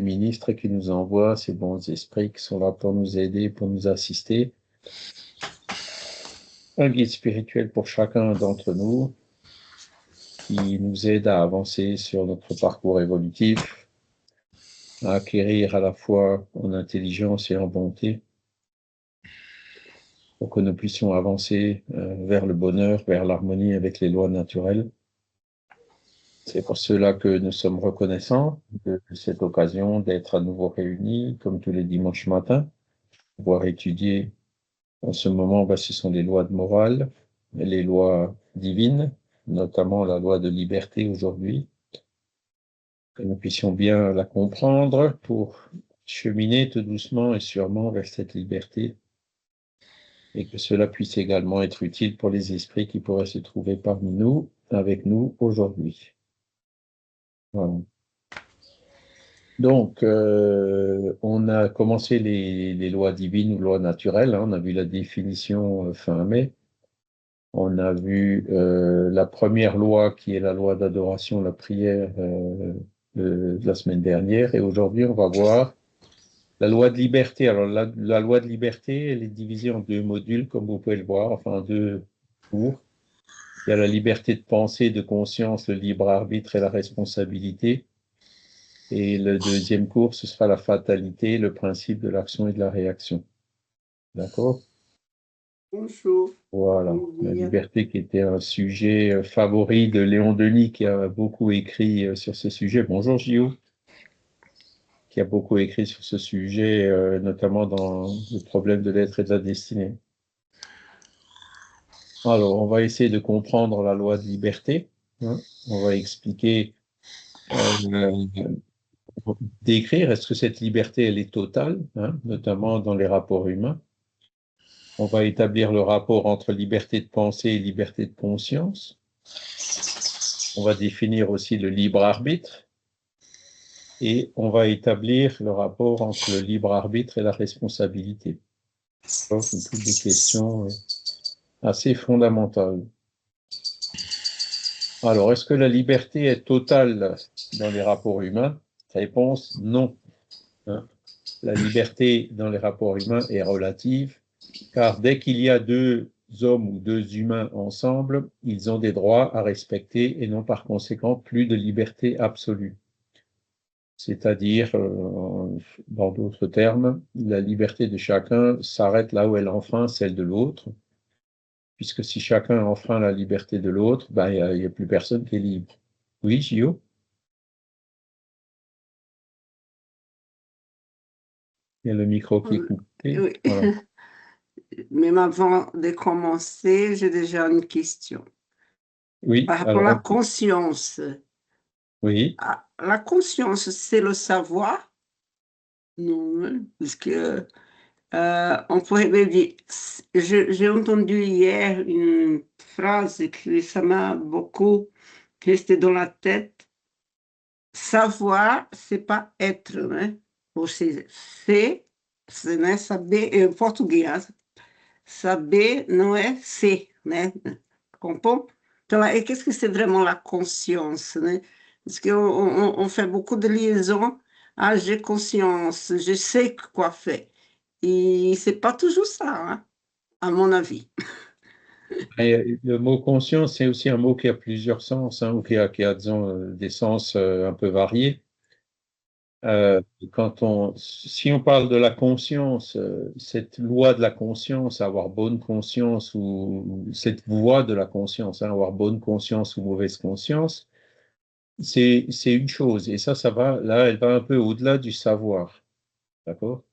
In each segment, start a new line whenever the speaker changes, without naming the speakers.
ministres qui nous envoient, ces bons esprits qui sont là pour nous aider, pour nous assister. Un guide spirituel pour chacun d'entre nous qui nous aide à avancer sur notre parcours évolutif, à acquérir à la fois en intelligence et en bonté, pour que nous puissions avancer vers le bonheur, vers l'harmonie avec les lois naturelles. C'est pour cela que nous sommes reconnaissants de cette occasion d'être à nouveau réunis, comme tous les dimanches matins, pour pouvoir étudier. En ce moment, ce sont les lois de morale, les lois divines, notamment la loi de liberté aujourd'hui, que nous puissions bien la comprendre pour cheminer tout doucement et sûrement vers cette liberté, et que cela puisse également être utile pour les esprits qui pourraient se trouver parmi nous, avec nous aujourd'hui. Voilà. Donc, on a commencé les lois divines ou lois naturelles, hein, on a vu la définition fin mai. On a vu la première loi qui est la loi d'adoration, la prière de la semaine dernière. Et aujourd'hui, on va voir la loi de liberté. Alors, la loi de liberté, elle est divisée en deux modules, comme vous pouvez le voir, enfin en deux cours. Il y a la liberté de pensée, de conscience, le libre arbitre et la responsabilité. Et le deuxième cours, ce sera la fatalité, le principe de l'action et de la réaction. D'accord?
Bonjour.
Voilà, la liberté qui était un sujet favori de Léon Denis, qui a beaucoup écrit sur ce sujet. Bonjour Gio, qui a beaucoup écrit sur ce sujet, notamment dans le problème de l'être et de la destinée. Alors, on va essayer de comprendre la loi de liberté. Hein. On va expliquer, décrire, est-ce que cette liberté, elle est totale, hein, notamment dans les rapports humains. On va établir le rapport entre liberté de pensée et liberté de conscience. On va définir aussi le libre arbitre. Et on va établir le rapport entre le libre arbitre et la responsabilité. Ce sont toutes des questions assez fondamentales. Alors, est-ce que la liberté est totale dans les rapports humains? Réponse, non. Hein? La liberté dans les rapports humains est relative, car dès qu'il y a deux hommes ou deux humains ensemble, ils ont des droits à respecter et n'ont par conséquent plus de liberté absolue. C'est-à-dire, dans d'autres termes, la liberté de chacun s'arrête là où elle enfreint celle de l'autre, puisque si chacun enfreint la liberté de l'autre, il n'y a plus personne qui est libre. Oui, Gio? Il y a le micro qui est coupé.
Oui.
Voilà.
Même avant de commencer, j'ai déjà une question.
Oui,
Par rapport à la conscience.
Oui.
La conscience, c'est le savoir? Non, parce que on pourrait me dire, j'ai entendu hier une phrase que ça m'a beaucoup resté dans la tête. Savoir, c'est pas être, né? Ou seja, ser, não é saber, em português, saber não é ser, né? Comprend? Então, et qu'est-ce que c'est vraiment la conscience, né? Parce qu'on fait beaucoup de liaisons. Ah, j'ai conscience, je sais quoi faire. Et c'est pas toujours ça, hein, à mon avis.
Et le mot conscience, c'est aussi un mot qui a plusieurs sens, hein, ou qui a disons, des sens un peu variés. Si on parle de la conscience, cette loi de la conscience, avoir bonne conscience ou cette voie de la conscience, hein, avoir bonne conscience ou mauvaise conscience, c'est une chose. Et ça va, là, elle va un peu au-delà du savoir. D'accord?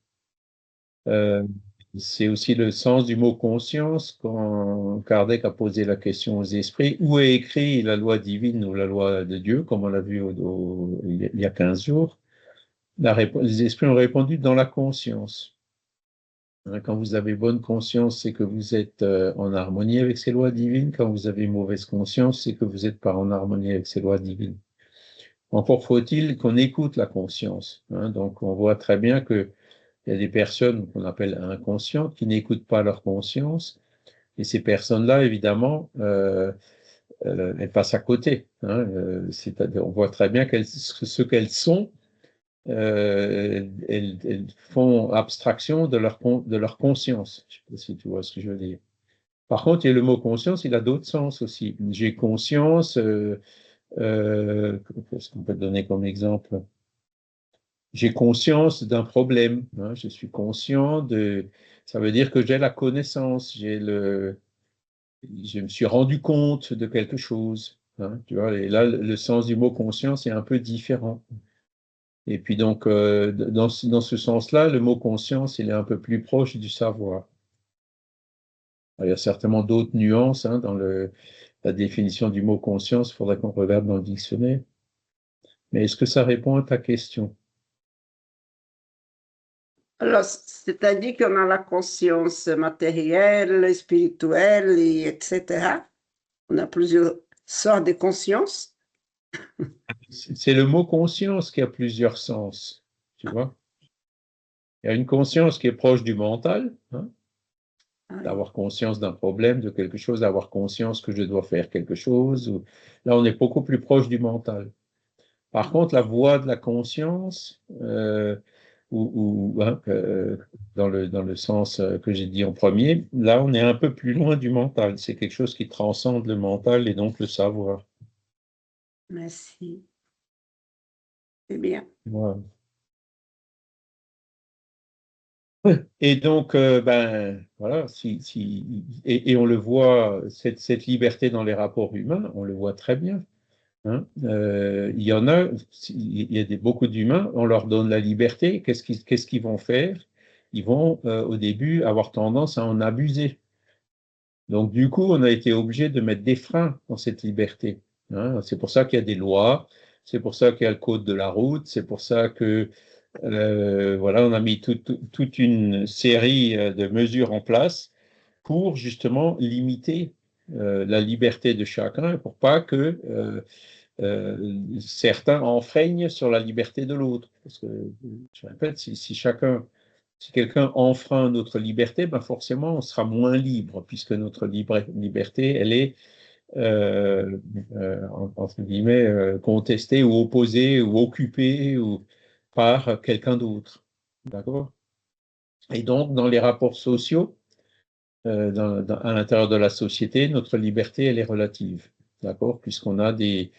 C'est aussi le sens du mot conscience quand Kardec a posé la question aux esprits, où est écrit la loi divine ou la loi de Dieu, comme on l'a vu il y a 15 jours. Les esprits ont répondu dans la conscience. Quand vous avez bonne conscience, c'est que vous êtes en harmonie avec ces lois divines. Quand vous avez mauvaise conscience, c'est que vous n'êtes pas en harmonie avec ces lois divines. Encore faut-il qu'on écoute la conscience. Hein. Donc, on voit très bien qu'il y a des personnes qu'on appelle inconscientes qui n'écoutent pas leur conscience. Et ces personnes-là, évidemment, elles passent à côté. Hein. C'est-à-dire, on voit très bien ce qu'elles sont. elles font abstraction de leur conscience. Je ne sais pas si tu vois ce que je veux dire. Par contre, il y a le mot conscience, il a d'autres sens aussi. J'ai conscience, qu'est-ce qu'on peut donner comme exemple? J'ai conscience d'un problème, hein, je suis conscient de... Ça veut dire que j'ai la connaissance, je me suis rendu compte de quelque chose, hein, tu vois, et là, le sens du mot conscience est un peu différent. Et puis donc, dans ce sens-là, le mot conscience, il est un peu plus proche du savoir. Alors, il y a certainement d'autres nuances hein, dans la définition du mot conscience, il faudrait qu'on regarde dans le dictionnaire. Mais est-ce que ça répond à ta question?
Alors, c'est-à-dire qu'on a la conscience matérielle, spirituelle, etc. On a plusieurs sortes de conscience.
C'est le mot conscience qui a plusieurs sens, tu vois. Il y a une conscience qui est proche du mental, hein,
Oui.
d'avoir conscience d'un problème, de quelque chose, d'avoir conscience que je dois faire quelque chose. Là, on est beaucoup plus proche du mental. Par contre, la voie de la conscience, hein, dans le sens que j'ai dit en premier, là, on est un peu plus loin du mental. C'est quelque chose qui transcende le mental et donc le savoir.
Merci. C'est bien.
Voilà. Et donc, ben, voilà, et on le voit, cette liberté dans les rapports humains, on le voit très bien. Hein. Il y en a, il y a beaucoup d'humains, on leur donne la liberté, qu'est-ce qu'ils vont faire? Ils vont au début avoir tendance à en abuser. Donc du coup, on a été obligé de mettre des freins dans cette liberté. Hein. C'est pour ça qu'il y a des lois, c'est pour ça qu'il y a le code de la route, c'est pour ça que voilà, on a mis toute une série de mesures en place pour justement limiter la liberté de chacun, pour pas que certains enfreignent sur la liberté de l'autre. Parce que, je répète, si quelqu'un enfreint notre liberté, ben forcément, on sera moins libre, puisque notre liberté, elle est, entre guillemets, contestée ou opposée ou occupée ou par quelqu'un d'autre. D'accord? Et donc, dans les rapports sociaux, à l'intérieur de la société, notre liberté, elle est relative. D'accord? On a des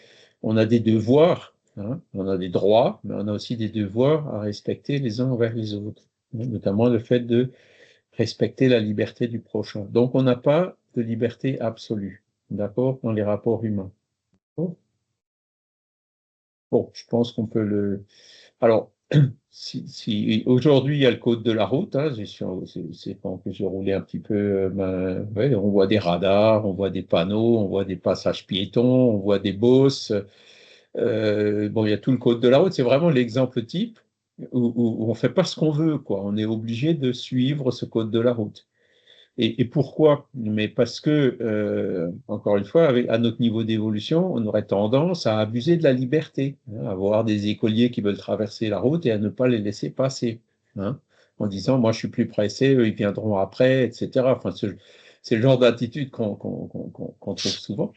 devoirs, hein, on a des droits, mais on a aussi des devoirs à respecter les uns envers les autres, hein, notamment le fait de respecter la liberté du prochain. Donc, on n'a pas de liberté absolue, d'accord, dans les rapports humains. Bon, je pense qu'on peut le... Alors, si aujourd'hui il y a le code de la route, hein, c'est quand que j'ai roulé un petit peu, ben, ouais, on voit des radars, on voit des panneaux, on voit des passages piétons, on voit des bosses. Bon, il y a tout le code de la route, c'est vraiment l'exemple type où on ne fait pas ce qu'on veut, quoi. On est obligé de suivre ce code de la route. Et pourquoi? Mais parce que, encore une fois, à notre niveau d'évolution, on aurait tendance à abuser de la liberté, hein, à avoir des écoliers qui veulent traverser la route et à ne pas les laisser passer, hein, en disant, moi, je suis plus pressé, eux, ils viendront après, etc. Enfin, c'est le genre d'attitude qu'on trouve souvent.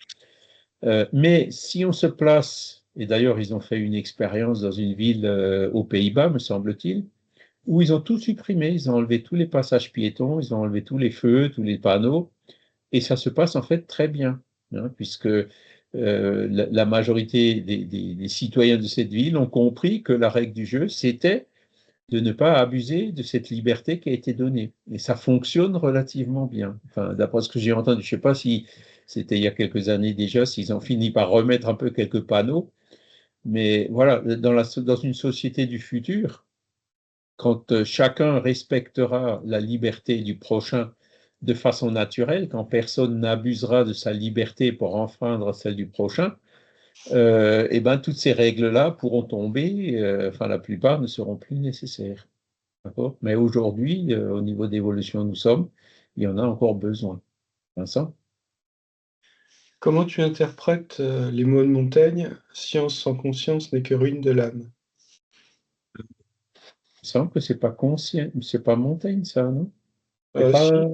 Mais si on se place, et d'ailleurs, ils ont fait une expérience dans une ville aux Pays-Bas, me semble-t-il, où ils ont tout supprimé, ils ont enlevé tous les passages piétons, ils ont enlevé tous les feux, tous les panneaux, et ça se passe en fait très bien, hein, puisque la majorité des citoyens de cette ville ont compris que la règle du jeu, c'était de ne pas abuser de cette liberté qui a été donnée. Et ça fonctionne relativement bien. Enfin, d'après ce que j'ai entendu, je ne sais pas si c'était il y a quelques années déjà, s'ils ont fini par remettre un peu quelques panneaux, mais voilà, dans une société du futur, quand chacun respectera la liberté du prochain de façon naturelle, quand personne n'abusera de sa liberté pour enfreindre celle du prochain, et ben, toutes ces règles-là pourront tomber, enfin la plupart ne seront plus nécessaires. D'accord? Mais aujourd'hui, au niveau d'évolution où nous sommes, il y en a encore besoin. Vincent?
Comment tu interprètes les mots de Montaigne? Science sans conscience n'est que ruine de l'âme.
Il me semble que c'est pas conscient, c'est pas Montaigne, ça, non? C'est pas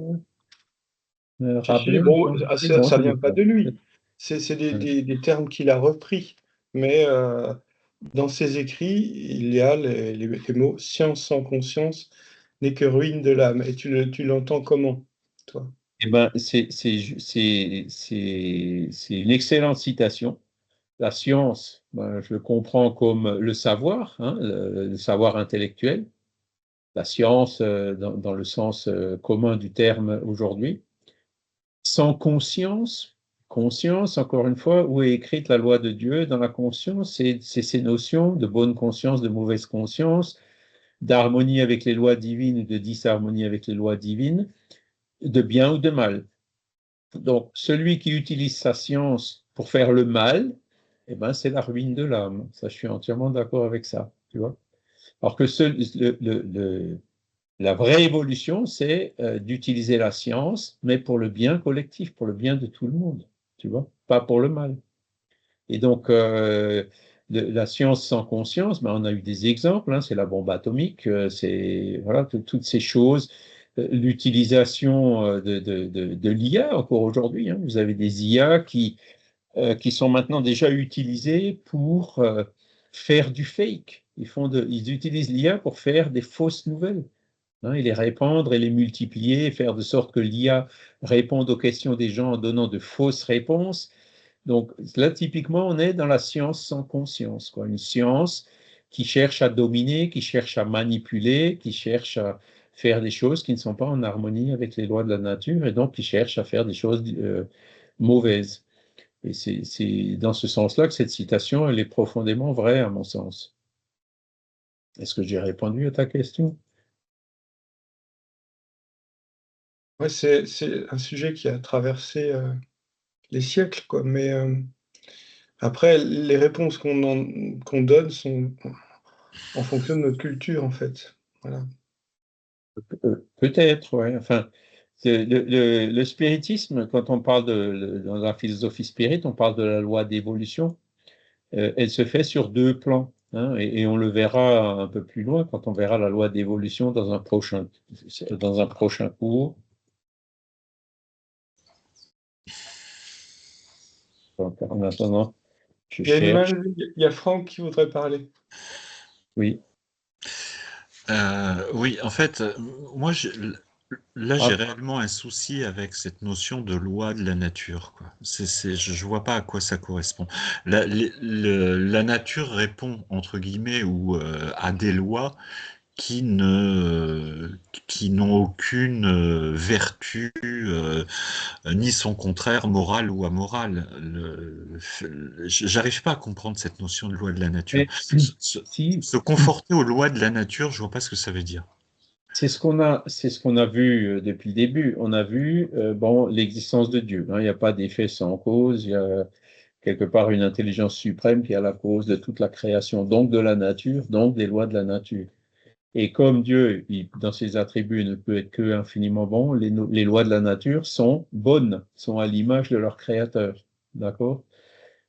Si, si,
Rabelais, me
bon,
semble-t-il?
ça,
Non,
ça
je
vient
dis
pas
pas.
de lui. C'est des termes qu'il a repris. Mais dans ses écrits, il y a les mots « science sans conscience n'est que ruine de l'âme ». Et tu l'entends comment, toi?
Eh ben, c'est une excellente citation. La science, ben, je le comprends comme le savoir, hein, le savoir intellectuel. La science, dans le sens commun du terme aujourd'hui. Sans conscience, conscience, encore une fois, où est écrite la loi de Dieu dans la conscience, c'est ces notions de bonne conscience, de mauvaise conscience, d'harmonie avec les lois divines ou de disharmonie avec les lois divines, de bien ou de mal. Donc, celui qui utilise sa science pour faire le mal, eh ben, c'est la ruine de l'âme. Ça, je suis entièrement d'accord avec ça, tu vois. Alors que la vraie évolution, c'est d'utiliser la science, mais pour le bien collectif, pour le bien de tout le monde, tu vois, pas pour le mal. Et donc, la science sans conscience, ben, on a eu des exemples, hein, c'est la bombe atomique, c'est voilà, toutes ces choses, l'utilisation de l'IA encore aujourd'hui. Hein, vous avez des IA qui sont maintenant déjà utilisées pour faire du fake. Ils utilisent l'IA pour faire des fausses nouvelles. Hein, et les répandre et les multiplier, faire de sorte que l'IA réponde aux questions des gens en donnant de fausses réponses. Donc là, typiquement, on est dans la science sans conscience, quoi. Une science qui cherche à dominer, qui cherche à manipuler, qui cherche à faire des choses qui ne sont pas en harmonie avec les lois de la nature et donc qui cherche à faire des choses mauvaises. Et c'est dans ce sens-là que cette citation, elle est profondément vraie, à mon sens. Est-ce que j'ai répondu à ta question?
Ouais, c'est un sujet qui a traversé les siècles, quoi. Mais après, les réponses qu'on donne sont en fonction de notre culture, en fait. Voilà.
Peut-être, ouais. Enfin, le spiritisme, quand on parle dans la philosophie spirit, on parle de la loi d'évolution. Elle se fait sur deux plans, hein, et on le verra un peu plus loin quand on verra la loi d'évolution dans un prochain cours. Donc, en attendant, je
Il y a une main
cherche.
levée, il y a Franck qui voudrait parler.
Oui.
Oui, en fait, moi, là, j'ai
Ah,
réellement un souci avec cette notion de loi de la nature, quoi. Je vois pas à quoi ça correspond. La nature répond, entre guillemets, ou à des lois qui qui n'ont aucune vertu, ni son contraire moral ou amoral. J'arrive pas à comprendre cette notion de loi de la nature.
mais
Se,
si,
se conforter aux lois de la nature, je vois pas ce que ça veut dire.
c'est ce qu'on a vu depuis le début. On a vu bon, l'existence de Dieu, hein. Il n'y a pas d'effet sans cause. Il y a quelque part une intelligence suprême qui est à la cause de toute la création, donc de la nature, donc des lois de la nature. Et comme Dieu, dans ses attributs, ne peut être que infiniment bon, les lois de la nature sont bonnes, sont à l'image de leur créateur. D'accord?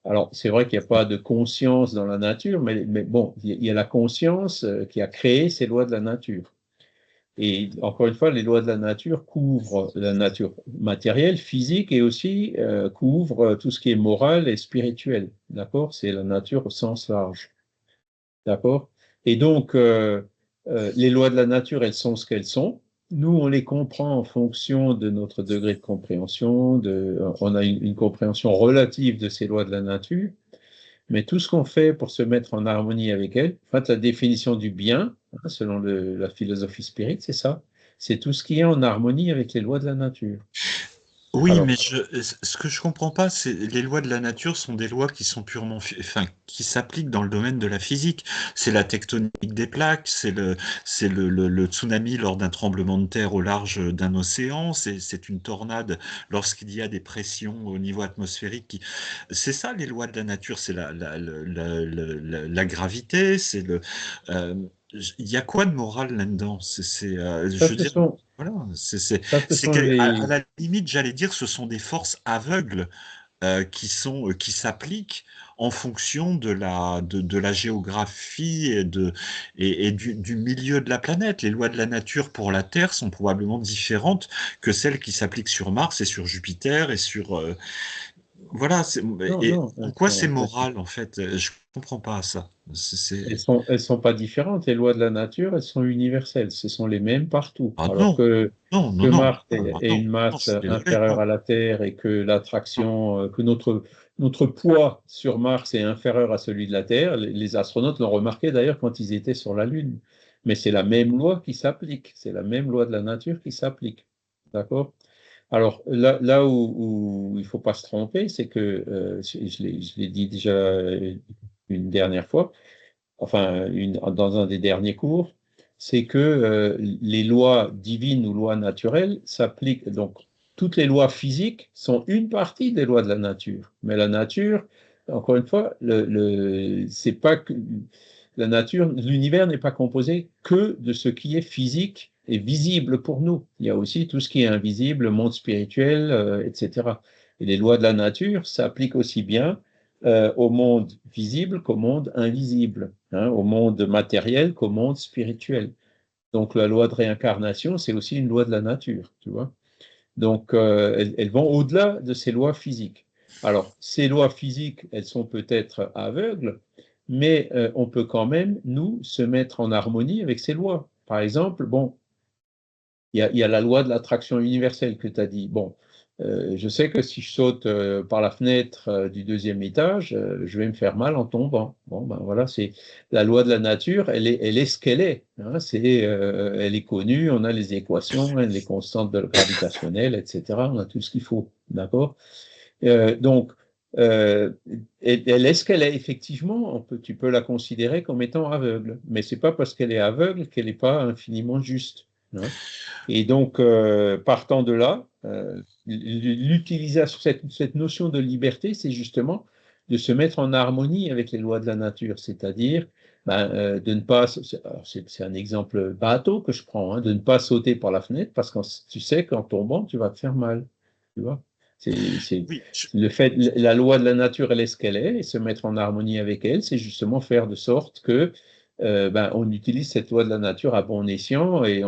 Alors, c'est vrai qu'il n'y a pas de conscience dans la nature, mais bon, il y a la conscience qui a créé ces lois de la nature. Et encore une fois, les lois de la nature couvrent la nature matérielle, physique, et aussi couvrent tout ce qui est moral et spirituel. D'accord? C'est la nature au sens large. D'accord? Et donc, les lois de la nature, elles sont ce qu'elles sont. Nous, on les comprend en fonction de notre degré de compréhension. On a une compréhension relative de ces lois de la nature. Mais tout ce qu'on fait pour se mettre en harmonie avec elles, en fait, la définition du bien, hein, selon la philosophie spirit, c'est ça. C'est tout ce qui est en harmonie avec les lois de la nature.
Oui,
Alors,
mais ce que je comprends pas, c'est les lois de la nature sont des lois qui sont purement, enfin, qui s'appliquent dans le domaine de la physique. C'est la tectonique des plaques, le tsunami lors d'un tremblement de terre au large d'un océan, c'est une tornade lorsqu'il y a des pressions au niveau atmosphérique. C'est ça les lois de la nature, c'est la gravité, euh, il y a quoi de moral là-dedans?
ça,
Je veux
ce
dire.
sont,
Voilà,
ça, ce
c'est
sont
qu'à
les,
la limite, j'allais dire, ce sont des forces aveugles qui s'appliquent en fonction de la géographie et du milieu de la planète. Les lois de la nature pour la Terre sont probablement différentes que celles qui s'appliquent sur Mars et sur Jupiter et sur voilà.
non,
Et
non,
en quoi c'est
attends,
moral en fait? Je comprends pas ça.
Elles sont pas différentes, les lois de la nature, elles sont universelles, ce sont les mêmes partout.
Ah
Alors
non, non, non,
que
non,
Mars est
non,
une
non,
masse
c'est des lois.
inférieure à la Terre et que l'attraction, que notre poids sur Mars est inférieur à celui de la Terre, les astronautes l'ont remarqué d'ailleurs quand ils étaient sur la Lune. Mais c'est la même loi qui s'applique, c'est la même loi de la nature qui s'applique. D'accord? Alors là où il ne faut pas se tromper, c'est que, je l'ai dit déjà une dernière fois, enfin dans un des derniers cours, c'est que les lois divines ou lois naturelles s'appliquent. Donc, toutes les lois physiques sont une partie des lois de la nature. Mais la nature, encore une fois, c'est pas que la nature, l'univers n'est pas composé que de ce qui est physique et visible pour nous. Il y a aussi tout ce qui est invisible, le monde spirituel, etc. Et les lois de la nature s'appliquent aussi bien au monde visible qu'au monde invisible, hein, au monde matériel qu'au monde spirituel. Donc la loi de réincarnation, c'est aussi une loi de la nature, tu vois. Donc elles vont au-delà de ces lois physiques. Alors, ces lois physiques, elles sont peut-être aveugles, mais on peut quand même, nous, se mettre en harmonie avec ces lois. Par exemple, bon, il y a la loi de l'attraction universelle que tu as dit. Bon, je sais que si je saute par la fenêtre du deuxième étage, je vais me faire mal en tombant. Bon, ben voilà, c'est la loi de la nature, elle est ce qu'elle est. Hein, elle est connue, on a les équations, hein, les constantes gravitationnelles, etc. On a tout ce qu'il faut, d'accord? Donc, euh, elle est ce qu'elle est. Effectivement, tu peux la considérer comme étant aveugle, mais c'est pas parce qu'elle est aveugle qu'elle n'est pas infiniment juste. Hein. Et donc, partant de là, l'utilisation, cette notion de liberté, c'est justement de se mettre en harmonie avec les lois de la nature, c'est-à-dire de ne pas, c'est un exemple bateau que je prends, hein, de ne pas sauter par la fenêtre parce que tu sais qu'en tombant, tu vas te faire mal. Tu vois? C'est
Oui,
le fait, la loi de la nature, elle est ce qu'elle est, et se mettre en harmonie avec elle, c'est justement faire de sorte que on utilise cette loi de la nature à bon escient et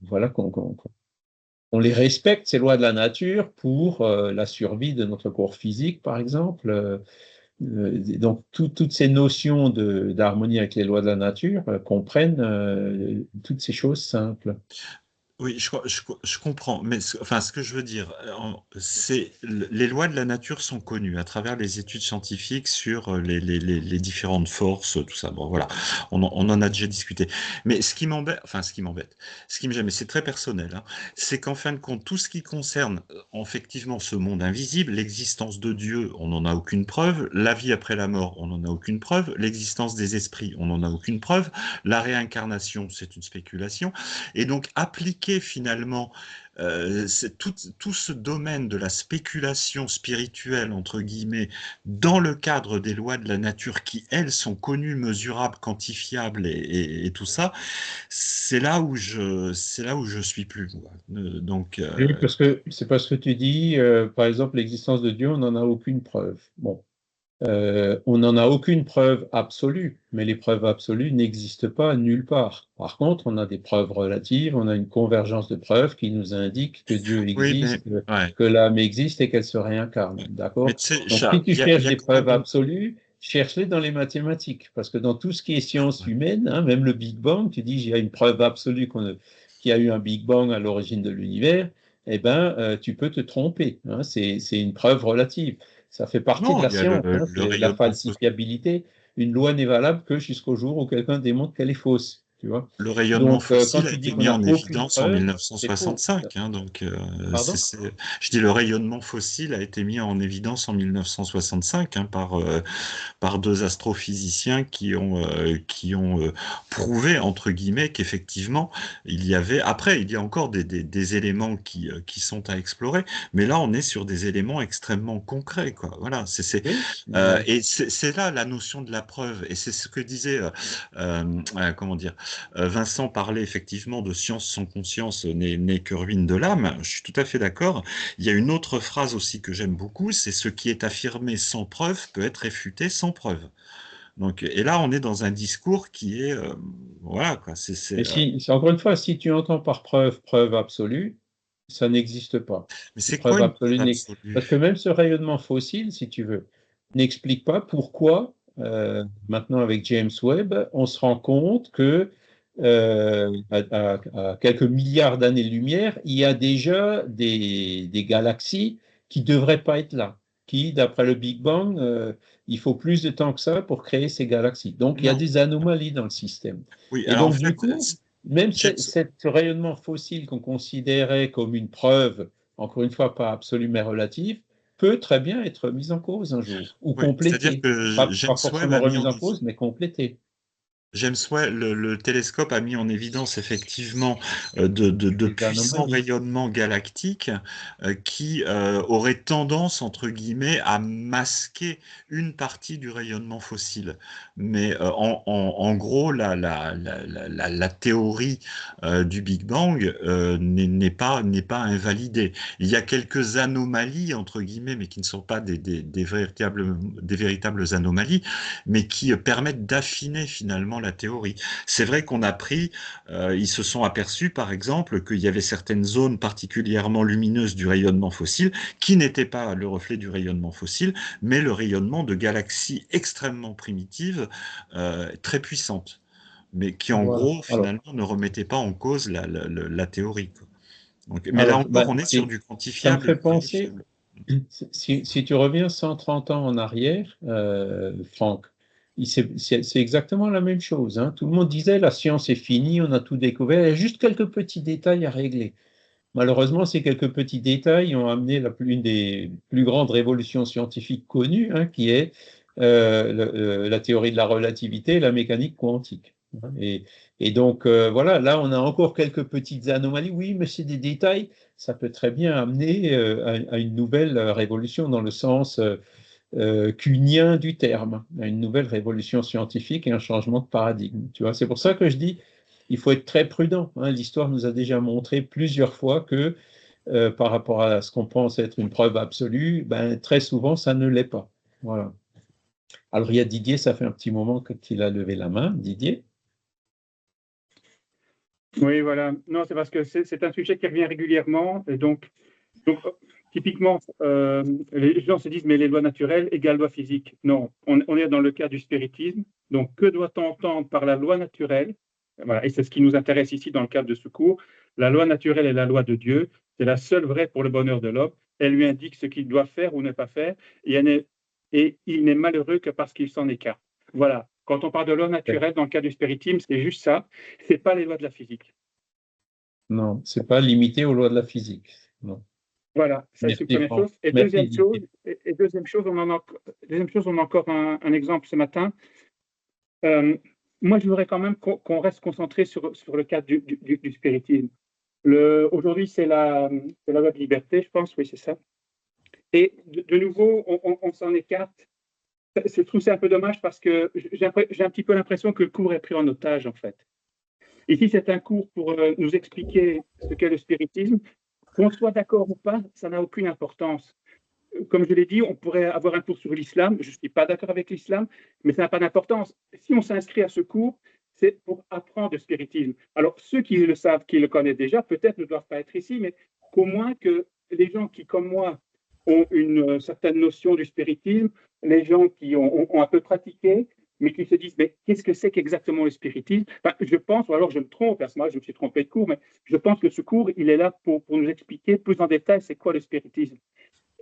voilà, on les respecte, ces lois de la nature, pour la survie de notre corps physique, par exemple. Donc, toutes ces notions d'harmonie avec les lois de la nature comprennent toutes ces choses simples.
oui, je comprends, mais enfin, ce que je veux dire, c'est les lois de la nature sont connues à travers les études scientifiques sur les différentes forces, tout ça. Bon, voilà, on en a déjà discuté. Mais ce qui me gêne, mais c'est très personnel, hein, c'est qu'en fin de compte, tout ce qui concerne effectivement ce monde invisible, l'existence de Dieu, on n'en a aucune preuve, la vie après la mort, on n'en a aucune preuve, l'existence des esprits, on n'en a aucune preuve, la réincarnation, c'est une spéculation. Et donc, appliquer finalement tout ce domaine de la spéculation spirituelle, entre guillemets, dans le cadre des lois de la nature qui, elles, sont connues, mesurables, quantifiables et tout ça, c'est là où je suis plus, moi. Donc,
Oui, parce que c'est parce que tu dis, par exemple, l'existence de Dieu, on n'en a aucune preuve. Bon, on n'en a aucune preuve absolue, mais les preuves absolues n'existent pas nulle part. Par contre, on a des preuves relatives, on a une convergence de preuves qui nous indique que Dieu
oui, mais,
existe,
ouais.
que l'âme existe et qu'elle se réincarne.
Mais
D'accord?
tu sais,
Donc, si
Charles,
tu
il
cherches
y a
des
quand même
preuves absolues, cherche-les dans les mathématiques, parce que dans tout ce qui est science
ouais.
humaine, hein, même le Big Bang, tu dis, il y a une preuve absolue qu'il y a eu un Big Bang à l'origine de l'univers, eh ben, tu peux te tromper. Hein, c'est une preuve relative. Ça fait partie de
Non,
la
il y a
science, hein,
le
c'est la
rayonnement.
falsifiabilité. Une loi n'est valable que jusqu'au jour où quelqu'un démontre qu'elle est fausse. Tu vois?
Le rayonnement
Donc, quand
fossile a
tu dis
été
qu'on
mis
n'a
en
aucune
évidence en
preuve, c'est faux.
1965, hein, donc
Pardon?
je dis le rayonnement fossile a été mis en évidence en 1965 hein, par deux astrophysiciens qui ont prouvé entre guillemets qu'effectivement il y avait. Après, il y a encore des éléments qui sont à explorer, mais là on est sur des éléments extrêmement concrets, quoi. Voilà,
Oui.
et c'est là la notion de la preuve, et c'est ce que disait comment dire. Vincent parlait effectivement de science sans conscience n'est que ruine de l'âme. Je suis tout à fait d'accord. Il y a une autre phrase aussi que j'aime beaucoup, c'est ce qui est affirmé sans preuve peut être réfuté sans preuve. Donc, et là, on est dans un discours qui est, voilà, quoi.
Mais encore une fois, si tu entends par preuve, preuve absolue, ça n'existe pas.
Mais
Une
c'est quoi
preuve
une preuve
absolue, parce que
absolue?
même ce rayonnement fossile, si tu veux, n'explique pas pourquoi maintenant avec James Webb, on se rend compte que à quelques milliards d'années-lumière, il y a déjà des galaxies qui ne devraient pas être là, qui, d'après le Big Bang, il faut plus de temps que ça pour créer ces galaxies. Donc, il y a
Non.
des anomalies dans le système.
Oui,
Et
alors en
donc, du
fait,
coup, même
James,
ce rayonnement fossile qu'on considérait comme une preuve, encore une fois, pas absolue mais relative, peut très bien être mis en cause un jour, ou
ouais, c'est-à-dire
complété.
que
Pas
James Webb
forcément
a mis
remis
en
en cause, mais complété.
James Webb, le télescope a mis en évidence effectivement de
Des
puissants
anomalies.
rayonnements galactiques qui auraient tendance, entre guillemets, à masquer une partie du rayonnement fossile. Mais en gros, la théorie du Big Bang n'est pas invalidée. Il y a quelques anomalies, entre guillemets, mais qui ne sont pas des véritables anomalies, mais qui permettent d'affiner finalement la théorie. C'est vrai qu'on a pris, ils se sont aperçus par exemple qu'il y avait certaines zones particulièrement lumineuses du rayonnement fossile qui n'étaient pas le reflet du rayonnement fossile, mais le rayonnement de galaxies extrêmement primitives, très puissantes, mais qui en
Voilà.
gros finalement ne remettaient pas en cause la théorie, quoi. Donc, mais là
Alors,
encore,
bah,
on est sur du
ça me
quantifiable et
fait
du
penser,
vérifiable.
si tu reviens 130 ans en arrière, Franck, c'est exactement la même chose, hein. Tout le monde disait la science est finie, on a tout découvert, il y a juste quelques petits détails à régler. Malheureusement, ces quelques petits détails ont amené une des plus grandes révolutions scientifiques connues, hein, qui est la théorie de la relativité et la mécanique quantique, hein. Et donc, voilà, là, on a encore quelques petites anomalies. Oui, mais c'est des détails. Ça peut très bien amener à une nouvelle révolution dans le sens cuhnien du terme, à une nouvelle révolution scientifique et un changement de paradigme. Tu vois, c'est pour ça que je dis, il faut être très prudent, hein. L'histoire nous a déjà montré plusieurs fois que par rapport à ce qu'on pense être une preuve absolue, ben, très souvent, ça ne l'est pas. Voilà. Alors, il y a Didier, ça fait un petit moment qu'il a levé la main. Didier?
Oui, voilà. Non, c'est parce que c'est un sujet qui revient régulièrement. Et donc typiquement, les gens se disent, mais les lois naturelles égale loi physique. Non, on est dans le cas du spiritisme. Donc, que doit-on entendre par la loi naturelle? Voilà, et c'est ce qui nous intéresse ici dans le cadre de ce cours. La loi naturelle est la loi de Dieu. C'est la seule vraie pour le bonheur de l'homme. Elle lui indique ce qu'il doit faire ou ne pas faire. Et il n'est malheureux que parce qu'il s'en écarte. Voilà. Quand on parle de loi naturelle dans le cas du spiritisme, c'est juste ça. C'est pas les lois de la physique.
Non, ce n'est pas limité aux lois de la physique. Non.
Voilà, ça c'est une
Merci,
première
Franck.
chose. Et
Merci,
deuxième chose, on a encore un exemple ce matin. Moi, je voudrais quand même qu'on reste concentré sur le cadre du spiritisme. Aujourd'hui, c'est la loi de liberté, je pense, oui, c'est ça. Et de nouveau, on s'en écarte. Je trouve que c'est un peu dommage parce que j'ai un petit peu l'impression que le cours est pris en otage, en fait. Ici, c'est un cours pour nous expliquer ce qu'est le spiritisme. Qu'on soit d'accord ou pas, ça n'a aucune importance. Comme je l'ai dit, on pourrait avoir un cours sur l'islam. Je ne suis pas d'accord avec l'islam, mais ça n'a pas d'importance. Si on s'inscrit à ce cours, c'est pour apprendre le spiritisme. Alors, ceux qui le savent, qui le connaissent déjà, peut-être ne doivent pas être ici, mais qu'au moins que les gens qui, comme moi, ont une certaine notion du spiritisme, les gens qui ont un peu pratiqué, mais qui se disent, mais qu'est-ce que c'est qu'exactement le spiritisme? Enfin, je pense, ou alors je me trompe, parce que moi je me suis trompé de cours, mais je pense que ce cours, il est là pour nous expliquer plus en détail c'est quoi le spiritisme.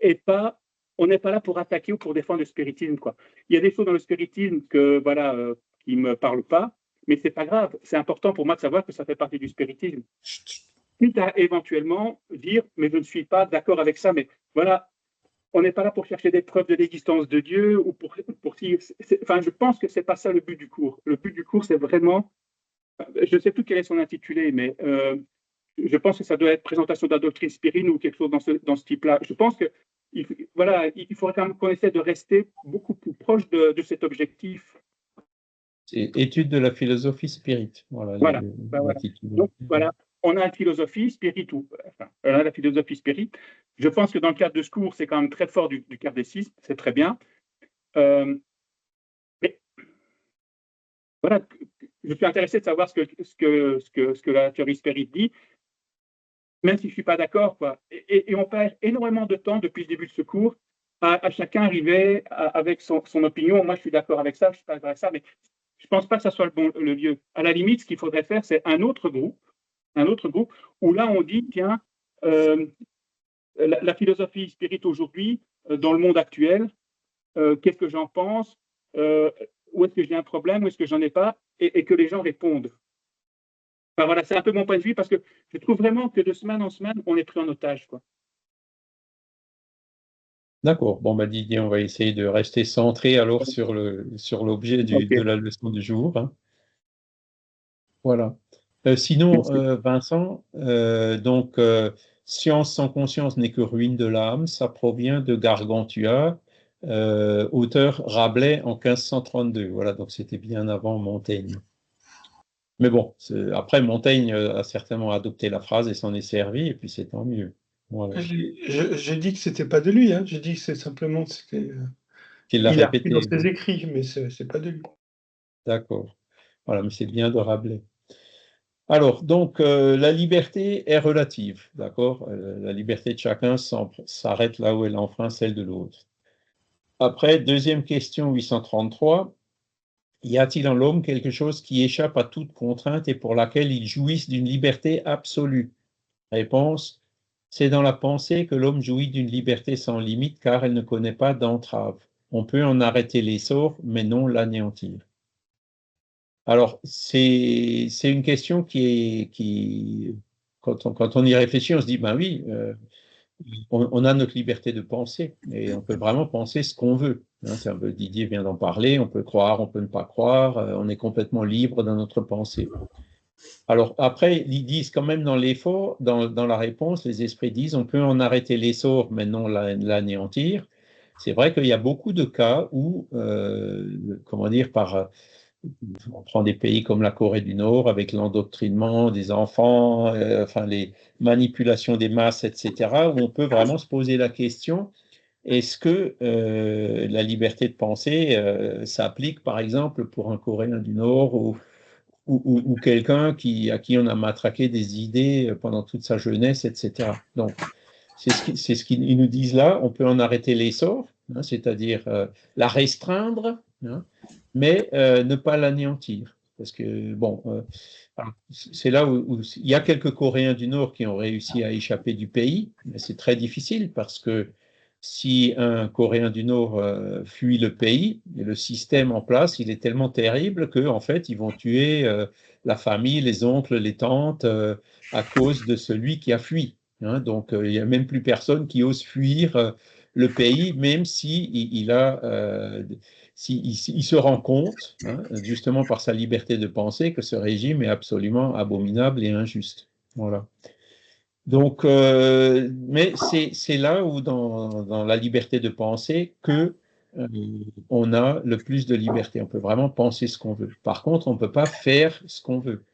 Et pas, on n'est pas là pour attaquer ou pour défendre le spiritisme, quoi. Il y a des choses dans le spiritisme que, voilà, qui ne me parlent pas, mais c'est pas grave. C'est important pour moi de savoir que ça fait partie du spiritisme. Quitte à éventuellement dire, mais je ne suis pas d'accord avec ça, mais voilà, on n'est pas là pour chercher des preuves de l'existence de Dieu ou pour enfin, je pense que c'est pas ça le but du cours. Le but du cours, c'est vraiment, je ne sais plus quel est son intitulé, mais je pense que ça doit être présentation de la doctrine spirine ou quelque chose dans ce type-là. Je pense que voilà, il faudrait quand même qu'on essaie de rester beaucoup plus proche de cet objectif.
C'est étude de la philosophie spirit. Voilà.
Voilà. Donc voilà, on a la philosophie spirit enfin, on a la philosophie spirit. Je pense que dans le cadre de ce cours, c'est quand même très fort du kardécisme, c'est très bien. Mais voilà, je suis intéressé de savoir ce que la théorie spirit dit, même si je ne suis pas d'accord, quoi. Et on perd énormément de temps depuis le début de ce cours à chacun arriver avec son opinion. Moi, je suis d'accord avec ça, je suis pas d'accord avec ça, mais je pense pas que ça soit le lieu. À la limite, ce qu'il faudrait faire, c'est un autre groupe, où là, on dit, tiens, la philosophie spirit aujourd'hui, dans le monde actuel, qu'est-ce que j'en pense, où est-ce que j'ai un problème, où est-ce que j'en ai pas, et que les gens répondent. Enfin, voilà, c'est un peu mon point de vue, parce que je trouve vraiment que de semaine en semaine, on est pris en otage, quoi.
D'accord. Bon, bah, Didier, on va essayer de rester centré alors sur l'objet de la leçon du jour, hein. Voilà. Sinon, Vincent, donc, Science sans conscience n'est que ruine de l'âme, ça provient de Gargantua, auteur Rabelais en 1532. Voilà, donc c'était bien avant Montaigne. Mais bon, après, Montaigne a certainement adopté la phrase et s'en est servi, et puis c'est tant mieux. Voilà.
J'ai dit que c'était pas de lui, hein. J'ai dit que c'est simplement
Qu'il l'a
il a repris
répété.
dans ses écrits, mais c'est pas de lui.
D'accord. Voilà, mais c'est bien de Rabelais. Alors, donc, la liberté est relative, d'accord? La liberté de chacun s'arrête là où elle enfreint celle de l'autre. Après, deuxième question 833. Y a-t-il en l'homme quelque chose qui échappe à toute contrainte et pour laquelle il jouisse d'une liberté absolue? Réponse, c'est dans la pensée que l'homme jouit d'une liberté sans limite car elle ne connaît pas d'entrave. On peut en arrêter l'essor, mais non l'anéantir. Alors, c'est une question quand on y réfléchit, on se dit, ben oui, on a notre liberté de penser et on peut vraiment penser ce qu'on veut, hein. C'est un peu, Didier vient d'en parler, on peut croire, on peut ne pas croire, on est complètement libre dans notre pensée. Alors après, ils disent quand même dans l'effort, dans la réponse, les esprits disent, on peut en arrêter l'essor, mais non l'anéantir. C'est vrai qu'il y a beaucoup de cas où, comment dire, on prend des pays comme la Corée du Nord avec l'endoctrinement des enfants, enfin les manipulations des masses, etc., où on peut vraiment se poser la question, est-ce que la liberté de penser s'applique par exemple pour un Coréen du Nord ou quelqu'un à qui on a matraqué des idées pendant toute sa jeunesse, etc. Donc, c'est ce qu'ils nous disent là, on peut en arrêter l'essor, hein, c'est-à-dire la restreindre, hein, mais ne pas l'anéantir. Parce que, bon, c'est là où il y a quelques Coréens du Nord qui ont réussi à échapper du pays, mais c'est très difficile parce que si un Coréen du Nord fuit le pays, et le système en place, il est tellement terrible qu'en fait, ils vont tuer la famille, les oncles, les tantes, à cause de celui qui a fui, hein. Donc, il n'y a même plus personne qui ose fuir le pays, même si il se rend compte, hein, justement par sa liberté de penser, que ce régime est absolument abominable et injuste. Voilà. Donc, mais c'est là où, dans la liberté de penser, que on a le plus de liberté. On peut vraiment penser ce qu'on veut. Par contre, on ne peut pas faire ce qu'on veut,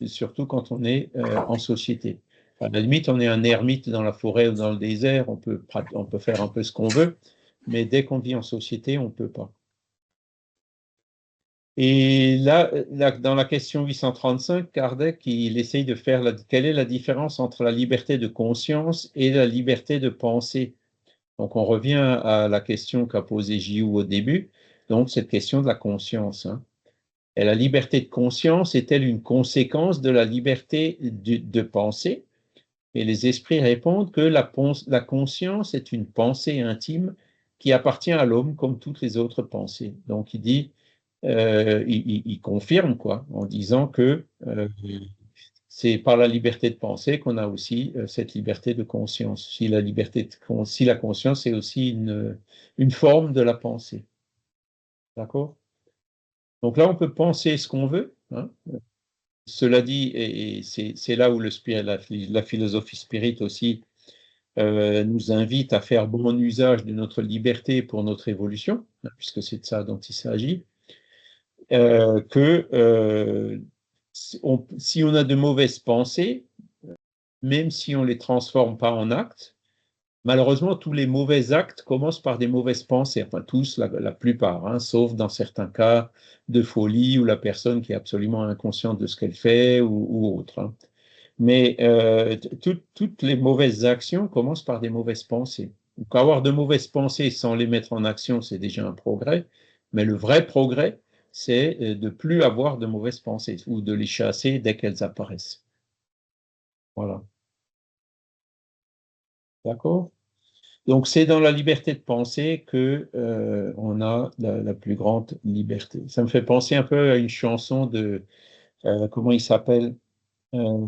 surtout quand on est en société. À la limite, on est un ermite dans la forêt ou dans le désert, on peut faire un peu ce qu'on veut, mais dès qu'on vit en société, on ne peut pas. Et là, dans la question 835, Kardec, il essaye de faire quelle est la différence entre la liberté de conscience et la liberté de pensée. Donc, on revient à la question qu'a posée Gilles au début, donc cette question de la conscience, hein. Et la liberté de conscience est-elle une conséquence de la liberté de penser? Et les esprits répondent que la conscience est une pensée intime qui appartient à l'homme comme toutes les autres pensées. Donc, il confirme quoi, en disant que c'est par la liberté de penser qu'on a aussi cette liberté de conscience. Si la conscience est aussi une forme de la pensée. D'accord? Donc là, on peut penser ce qu'on veut, hein. Cela dit, et c'est là où la philosophie spirit aussi nous invite à faire bon usage de notre liberté pour notre évolution, hein, puisque c'est de ça dont il s'agit. Si on a de mauvaises pensées, même si on ne les transforme pas en actes, malheureusement, tous les mauvais actes commencent par des mauvaises pensées, enfin tous, la plupart, hein, sauf dans certains cas de folie où la personne qui est absolument inconsciente de ce qu'elle fait ou autre, hein. Mais toutes les mauvaises actions commencent par des mauvaises pensées. Donc, avoir de mauvaises pensées sans les mettre en action, c'est déjà un progrès. Mais le vrai progrès, c'est de ne plus avoir de mauvaises pensées ou de les chasser dès qu'elles apparaissent. Voilà. D'accord? Donc, c'est dans la liberté de penser que on a la plus grande liberté. Ça me fait penser un peu à une chanson de, comment il s'appelle, euh,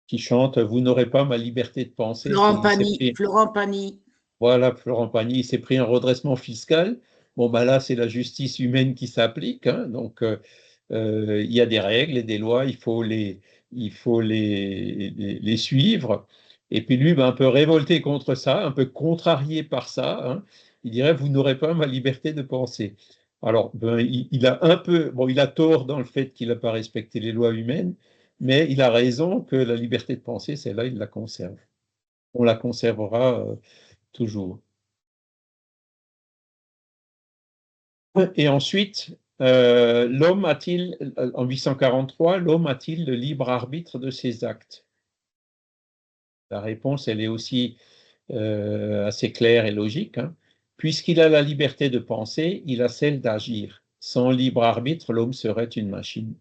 qui chante « Vous n'aurez pas ma liberté de penser ».
Florent Pagny.
Voilà, Florent Pagny, il s'est pris un redressement fiscal. Bon, ben là, c'est la justice humaine qui s'applique, hein. Donc, il y a des règles et des lois, il faut les suivre. Et puis lui, ben, un peu révolté contre ça, un peu contrarié par ça, hein, il dirait, vous n'aurez pas ma liberté de penser. Alors, ben, il a un peu, bon, il a tort dans le fait qu'il n'a pas respecté les lois humaines, mais il a raison que la liberté de penser, celle-là, il la conserve. On la conservera toujours. Et ensuite, l'homme a-t-il, en 843, l'homme a-t-il le libre arbitre de ses actes? La réponse, elle est aussi assez claire et logique, hein. Puisqu'il a la liberté de penser, il a celle d'agir. Sans libre arbitre, l'homme serait une machine.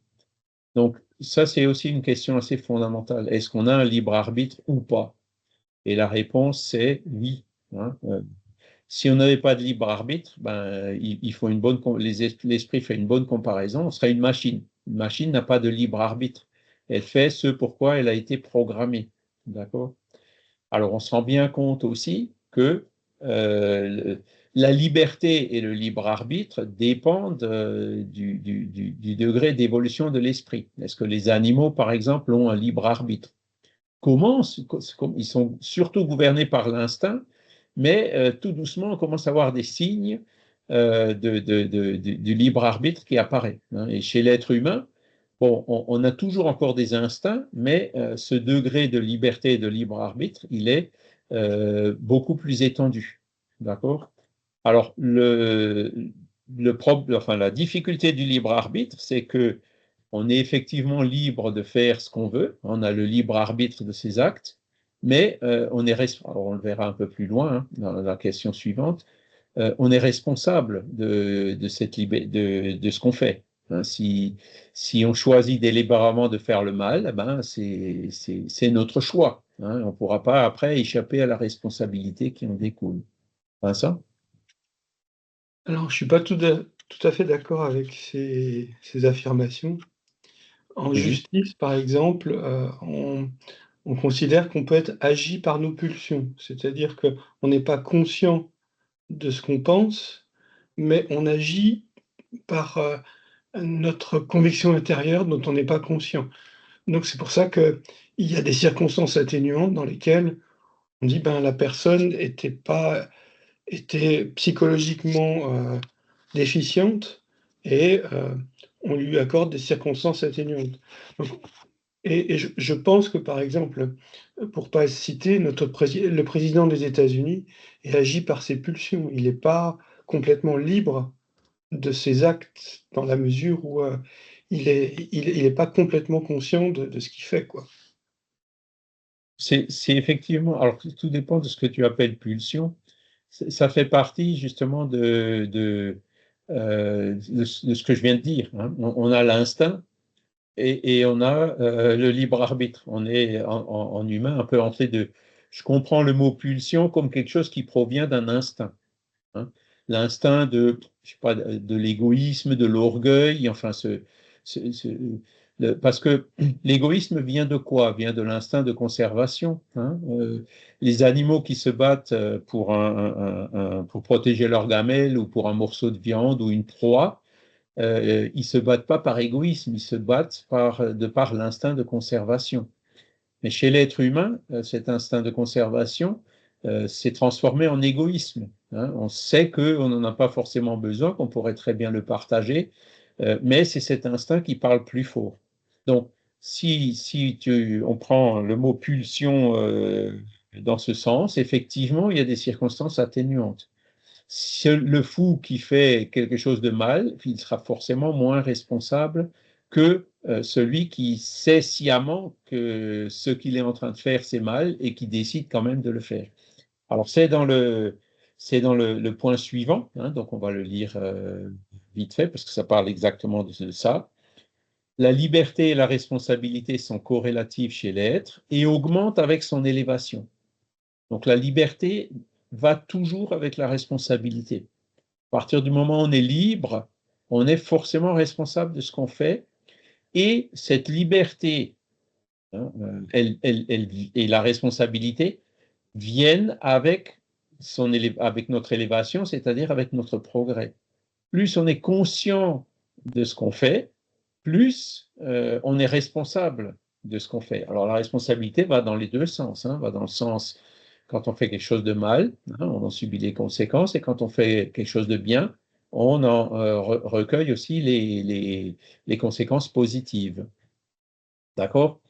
Donc, ça, c'est aussi une question assez fondamentale. Est-ce qu'on a un libre arbitre ou pas? Et la réponse, c'est oui, hein. Si on n'avait pas de libre arbitre, ben, il faut l'esprit fait une bonne comparaison, on serait une machine. Une machine n'a pas de libre arbitre. Elle fait ce pourquoi elle a été programmée. D'accord? Alors, on se rend bien compte aussi que la liberté et le libre arbitre dépendent du degré d'évolution de l'esprit. Est-ce que les animaux, par exemple, ont un libre arbitre? Comment? Ils sont surtout gouvernés par l'instinct, mais tout doucement, on commence à avoir des signes du libre arbitre qui apparaît, hein. Et chez l'être humain, bon, on a toujours encore des instincts, mais ce degré de liberté et de libre arbitre, il est beaucoup plus étendu. D'accord? Alors, enfin, la difficulté du libre arbitre, c'est que on est effectivement libre de faire ce qu'on veut, on a le libre arbitre de ses actes, mais alors on le verra un peu plus loin, hein, dans la question suivante, on est responsable de ce qu'on fait, hein. Si on choisit délibérément de faire le mal, eh ben c'est notre choix, hein. On ne pourra pas après échapper à la responsabilité qui en découle. Vincent?
Alors, je ne suis pas tout à fait d'accord avec ces affirmations. En justice, par exemple, on considère qu'on peut être agi par nos pulsions. C'est-à-dire qu'on n'est pas conscient de ce qu'on pense, mais on agit par, notre conviction intérieure dont on n'est pas conscient. Donc c'est pour ça qu'il y a des circonstances atténuantes dans lesquelles on dit: «Ben, la personne était psychologiquement, déficiente et on lui accorde des circonstances atténuantes». Donc je pense que, par exemple, pour pas citer le président des États-Unis et agit par ses pulsions. Il n'est pas complètement libre de ses actes dans la mesure où, il est pas complètement conscient de ce qu'il fait, quoi.
C'est effectivement, alors tout dépend de ce que tu appelles pulsion. Ça fait partie justement de ce que je viens de dire, hein. On a l'instinct et on a le libre arbitre. On est en humain un peu entre les deux. Je comprends le mot pulsion comme quelque chose qui provient d'un instinct, hein. L'instinct je sais pas, de l'égoïsme, de l'orgueil, enfin parce que l'égoïsme vient de quoi? Vient de l'instinct de conservation, hein. Les animaux qui se battent pour protéger leur gamelle ou pour un morceau de viande ou une proie, ils ne se battent pas par égoïsme, ils se battent de par l'instinct de conservation. Mais chez l'être humain, cet instinct de conservation s'est transformé en égoïsme, hein. On sait qu'on n'en a pas forcément besoin, qu'on pourrait très bien le partager, mais c'est cet instinct qui parle plus fort. Donc, si on prend le mot pulsion dans ce sens, effectivement, il y a des circonstances atténuantes. Le fou qui fait quelque chose de mal, il sera forcément moins responsable que celui qui sait sciemment que ce qu'il est en train de faire, c'est mal et qui décide quand même de le faire. Alors, c'est dans le point suivant, hein, donc on va le lire vite fait parce que ça parle exactement de ça. La liberté et la responsabilité sont corrélatives chez l'être et augmentent avec son élévation. Donc, la liberté va toujours avec la responsabilité. À partir du moment où on est libre, on est forcément responsable de ce qu'on fait. Et cette liberté et la responsabilité viennent avec notre élévation, c'est-à-dire avec notre progrès. Plus on est conscient de ce qu'on fait, plus on est responsable de ce qu'on fait. Alors la responsabilité va dans les deux sens, hein, va dans le sens quand on fait quelque chose de mal, hein, on en subit les conséquences, et quand on fait quelque chose de bien, on en recueille aussi les conséquences positives. D'accord?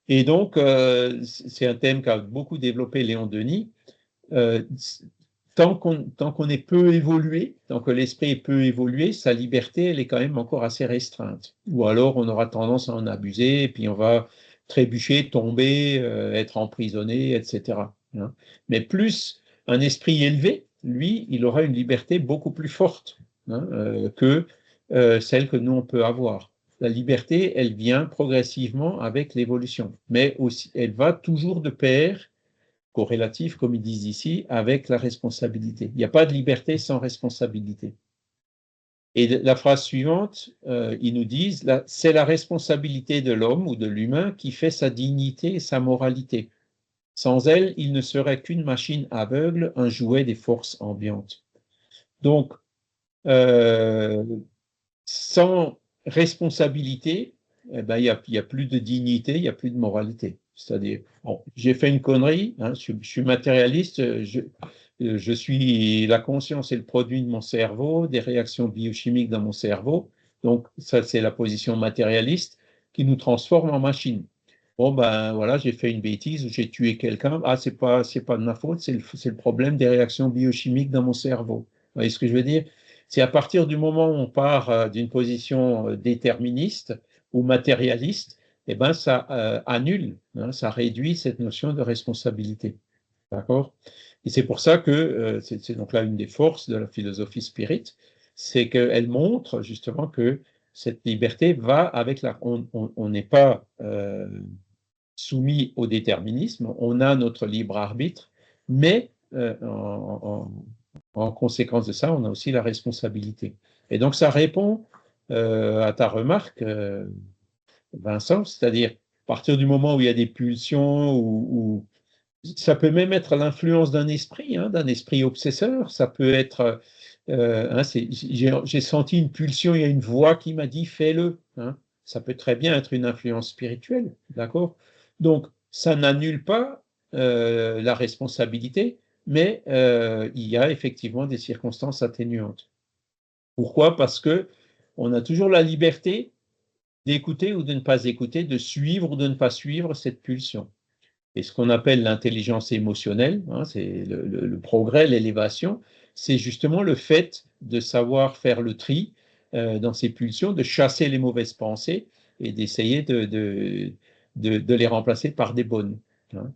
Et donc, c'est un thème qu'a beaucoup développé Léon Denis. Tant qu'on est peu évolué, tant que l'esprit est peu évolué, sa liberté, elle est quand même encore assez restreinte. Ou alors, on aura tendance à en abuser, et puis on va trébucher, tomber, être emprisonné, etc. Hein. Mais plus un esprit élevé, lui, il aura une liberté beaucoup plus forte, hein, que celle que nous, on peut avoir. La liberté, elle vient progressivement avec l'évolution, mais aussi, elle va toujours de pair, corrélatif, comme ils disent ici, avec la responsabilité. Il n'y a pas de liberté sans responsabilité. Et la phrase suivante, ils nous disent, c'est la responsabilité de l'homme ou de l'humain qui fait sa dignité et sa moralité. Sans elle, il ne serait qu'une machine aveugle, un jouet des forces ambiantes. Donc, sans responsabilité, eh ben, il n'y a plus de dignité, il n'y a plus de moralité. C'est-à-dire, bon, j'ai fait une connerie, hein, je suis matérialiste, je suis la conscience est le produit de mon cerveau, des réactions biochimiques dans mon cerveau. Donc, ça, c'est la position matérialiste qui nous transforme en machine. Bon, ben voilà, j'ai fait une bêtise ou j'ai tué quelqu'un. Ah, c'est pas de ma faute, c'est le problème des réactions biochimiques dans mon cerveau. Vous voyez ce que je veux dire? C'est à partir du moment où on part d'une position déterministe ou matérialiste, eh ben ça annule, hein, ça réduit cette notion de responsabilité. D'accord? Et c'est pour ça que c'est donc là une des forces de la philosophie spirit, c'est qu'elle montre justement que cette liberté va avec la. On n'est pas soumis au déterminisme, on a notre libre arbitre, mais en conséquence de ça, on a aussi la responsabilité. Et donc ça répond à ta remarque, Vincent, c'est-à-dire à partir du moment où il y a des pulsions, ou ça peut même être l'influence d'un esprit obsesseur, ça peut être, hein, j'ai senti une pulsion, il y a une voix qui m'a dit fais-le, hein. Ça peut très bien être une influence spirituelle, d'accord? Donc, ça n'annule pas la responsabilité, mais il y a effectivement des circonstances atténuantes. Pourquoi? Parce que on a toujours la liberté d'écouter ou de ne pas écouter, de suivre ou de ne pas suivre cette pulsion. Et ce qu'on appelle l'intelligence émotionnelle, hein, c'est le progrès, l'élévation, c'est justement le fait de savoir faire le tri dans ces pulsions, de chasser les mauvaises pensées et d'essayer de les remplacer par des bonnes. Hein.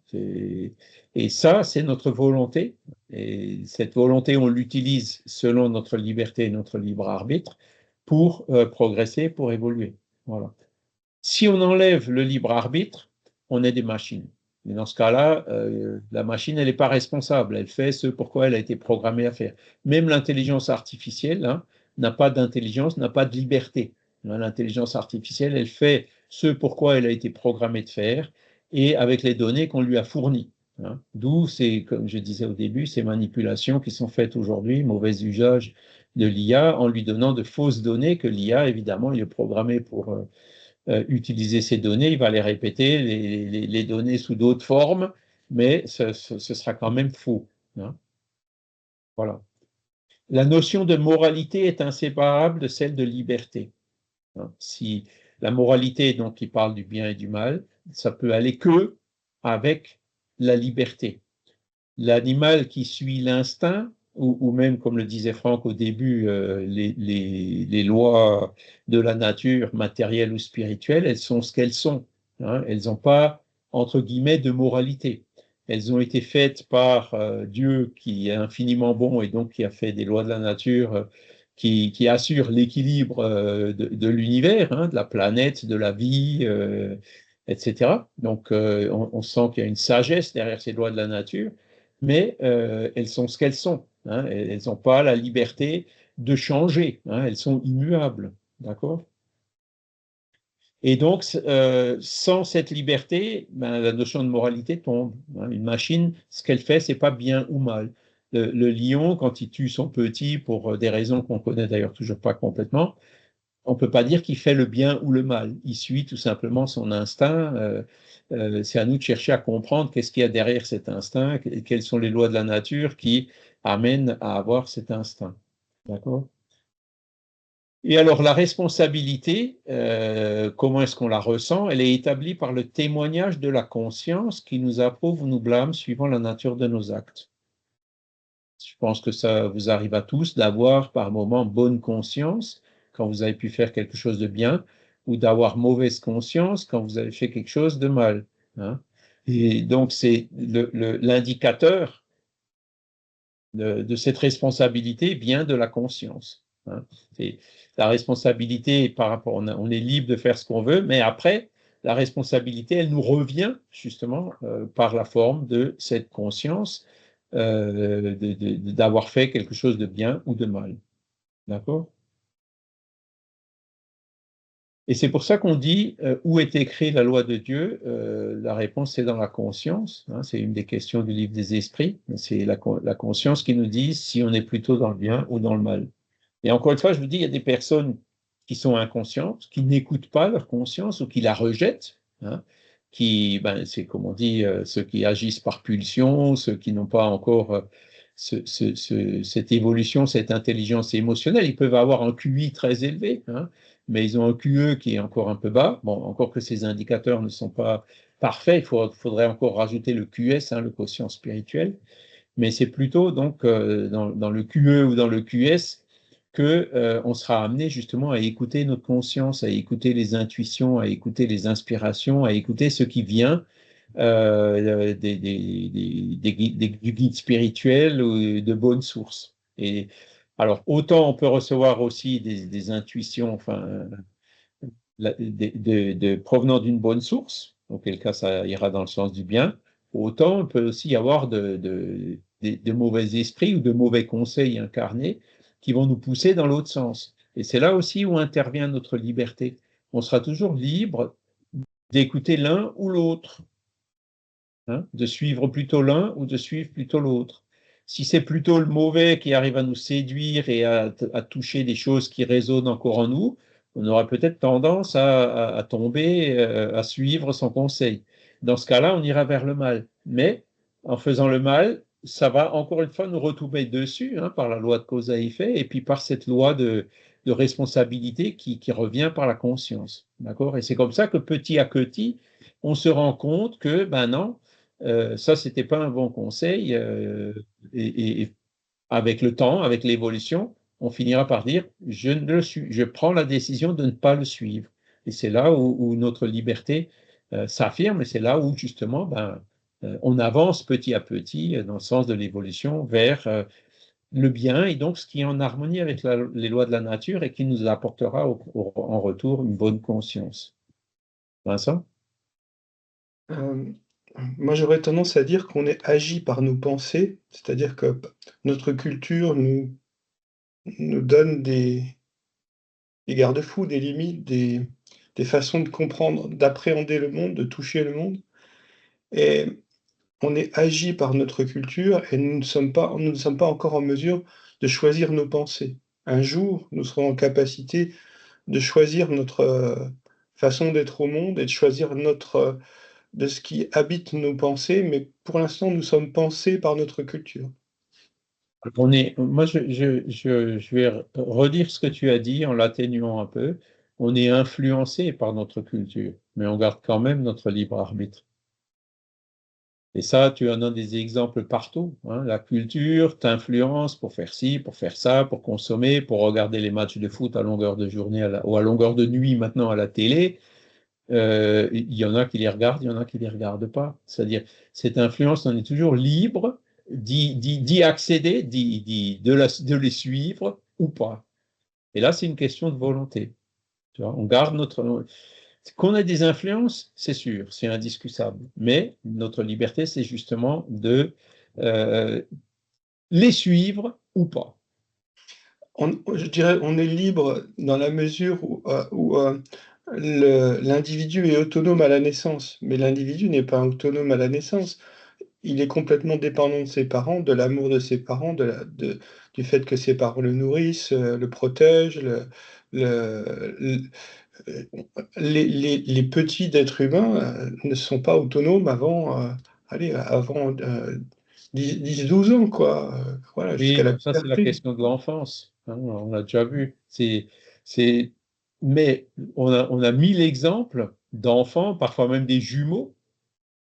Et ça, c'est notre volonté. Et cette volonté, on l'utilise selon notre liberté et notre libre arbitre pour progresser, pour évoluer. Voilà. Si on enlève le libre arbitre, on est des machines. Mais dans ce cas-là, la machine, elle n'est pas responsable. Elle fait ce pourquoi elle a été programmée à faire. Même l'intelligence artificielle, hein, n'a pas d'intelligence, n'a pas de liberté. L'intelligence artificielle, elle fait ce pourquoi elle a été programmée de faire et avec les données qu'on lui a fournies. Hein. D'où, comme je disais au début, ces manipulations qui sont faites aujourd'hui, mauvais usage de l'IA, en lui donnant de fausses données que l'IA, évidemment, il est programmé pour utiliser ces données, il va les répéter, les données sous d'autres formes, mais ce sera quand même faux. Hein. Voilà. La notion de moralité est inséparable de celle de liberté. Hein. Si la moralité, donc, qui parle du bien et du mal, ça peut aller que avec la liberté. L'animal qui suit l'instinct ou même, comme le disait Franck au début, les lois de la nature, matérielle ou spirituelle, elles sont ce qu'elles sont. Hein. Elles n'ont pas, entre guillemets, de moralité. Elles ont été faites par Dieu qui est infiniment bon et donc qui a fait des lois de la nature qui assurent l'équilibre de l'univers, hein, de la planète, de la vie, etc. Donc on sent qu'il y a une sagesse derrière ces lois de la nature, mais elles sont ce qu'elles sont. Hein. Elles n'ont pas la liberté de changer. Hein. Elles sont immuables. D'accord? Et donc, sans cette liberté, ben, la notion de moralité tombe. Hein. Une machine, ce qu'elle fait, c'est pas bien ou mal. Le lion, quand il tue son petit, pour des raisons qu'on connaît d'ailleurs toujours pas complètement, on peut pas dire qu'il fait le bien ou le mal. Il suit tout simplement son instinct. C'est à nous de chercher à comprendre qu'est-ce qu'il y a derrière cet instinct, quelles sont les lois de la nature qui amènent à avoir cet instinct. D'accord? Et alors, la responsabilité, comment est-ce qu'on la ressent? Elle est établie par le témoignage de la conscience qui nous approuve ou nous blâme suivant la nature de nos actes. Je pense que ça vous arrive à tous d'avoir par moments bonne conscience quand vous avez pu faire quelque chose de bien ou d'avoir mauvaise conscience quand vous avez fait quelque chose de mal. Hein. Et donc, c'est l'indicateur de cette responsabilité vient de la conscience. Hein. La responsabilité par rapport, on est libre de faire ce qu'on veut, mais après, la responsabilité, elle nous revient justement par la forme de cette conscience d'avoir fait quelque chose de bien ou de mal. D'accord? Et c'est pour ça qu'on dit où est écrite la loi de Dieu? La réponse, c'est dans la conscience. Hein, c'est une des questions du livre des esprits. C'est la conscience qui nous dit si on est plutôt dans le bien ou dans le mal. Et encore une fois, je vous dis, il y a des personnes qui sont inconscientes, qui n'écoutent pas leur conscience ou qui la rejettent. Hein, c'est comme on dit, ceux qui agissent par pulsion, ceux qui n'ont pas encore cette évolution, cette intelligence émotionnelle. Ils peuvent avoir un QI très élevé, hein, mais ils ont un QE qui est encore un peu bas. Bon, encore que ces indicateurs ne sont pas parfaits, il faudrait encore rajouter le QS, hein, le quotient spirituel. Mais c'est plutôt donc dans le QE ou dans le QS que on sera amené justement à écouter notre conscience, à écouter les intuitions, à écouter les inspirations, à écouter ce qui vient du guide spirituel ou de bonnes sources. Et alors, autant on peut recevoir aussi des intuitions, enfin, provenant d'une bonne source, auquel cas ça ira dans le sens du bien, autant on peut aussi y avoir de mauvais esprits ou de mauvais conseils incarnés qui vont nous pousser dans l'autre sens. Et c'est là aussi où intervient notre liberté. On sera toujours libre d'écouter l'un ou l'autre. Hein, de suivre plutôt l'un ou de suivre plutôt l'autre. Si c'est plutôt le mauvais qui arrive à nous séduire et à toucher des choses qui résonnent encore en nous, on aura peut-être tendance à tomber, à suivre son conseil. Dans ce cas-là, on ira vers le mal. Mais en faisant le mal, ça va encore une fois nous retomber dessus, hein, par la loi de cause à effet et puis par cette loi de responsabilité qui revient par la conscience. D'accord? Et c'est comme ça que petit à petit, on se rend compte que, ben non, ça, c'était pas un bon conseil. Et avec le temps, avec l'évolution, on finira par dire, je prends la décision de ne pas le suivre. Et c'est là où notre liberté s'affirme, et c'est là où justement, on avance petit à petit dans le sens de l'évolution vers le bien, et donc ce qui est en harmonie avec les lois de la nature et qui nous apportera en retour une bonne conscience. Vincent?
Euh, Moi, j'aurais tendance à dire qu'on est agi par nos pensées, c'est-à-dire que notre culture nous donne des garde-fous, des limites, des façons de comprendre, d'appréhender le monde, de toucher le monde. Et on est agi par notre culture et nous ne sommes pas encore en mesure de choisir nos pensées. Un jour, nous serons en capacité de choisir notre façon d'être au monde et de choisir de ce qui habite nos pensées, mais pour l'instant, nous sommes pensés par notre culture.
Moi, je vais redire ce que tu as dit en l'atténuant un peu. On est influencé par notre culture, mais on garde quand même notre libre arbitre. Et ça, tu en as des exemples partout, hein. La culture t'influence pour faire ci, pour faire ça, pour consommer, pour regarder les matchs de foot à longueur de journée ou à longueur de nuit maintenant à la télé. Il y en a qui les regardent, il y en a qui les regardent pas. C'est-à-dire, cette influence, on est toujours libre d'y accéder, de les suivre ou pas. Et là, c'est une question de volonté. Tu vois, on garde notre... Qu'on ait des influences, c'est sûr, c'est indiscutable. Mais notre liberté, c'est justement de les suivre ou pas.
Je dirais on est libre dans la mesure où l'individu est autonome à la naissance, mais l'individu n'est pas autonome à la naissance. Il est complètement dépendant de ses parents, de l'amour de ses parents, du fait que ses parents le nourrissent, le protègent, les petits d'êtres humains ne sont pas autonomes avant 10-12 ans, quoi. Voilà, jusqu'à
Oui,
la
ça c'est la
puberté.
question de l'enfance, hein, on l'a déjà vu. Mais on a 1000 exemples d'enfants, parfois même des jumeaux,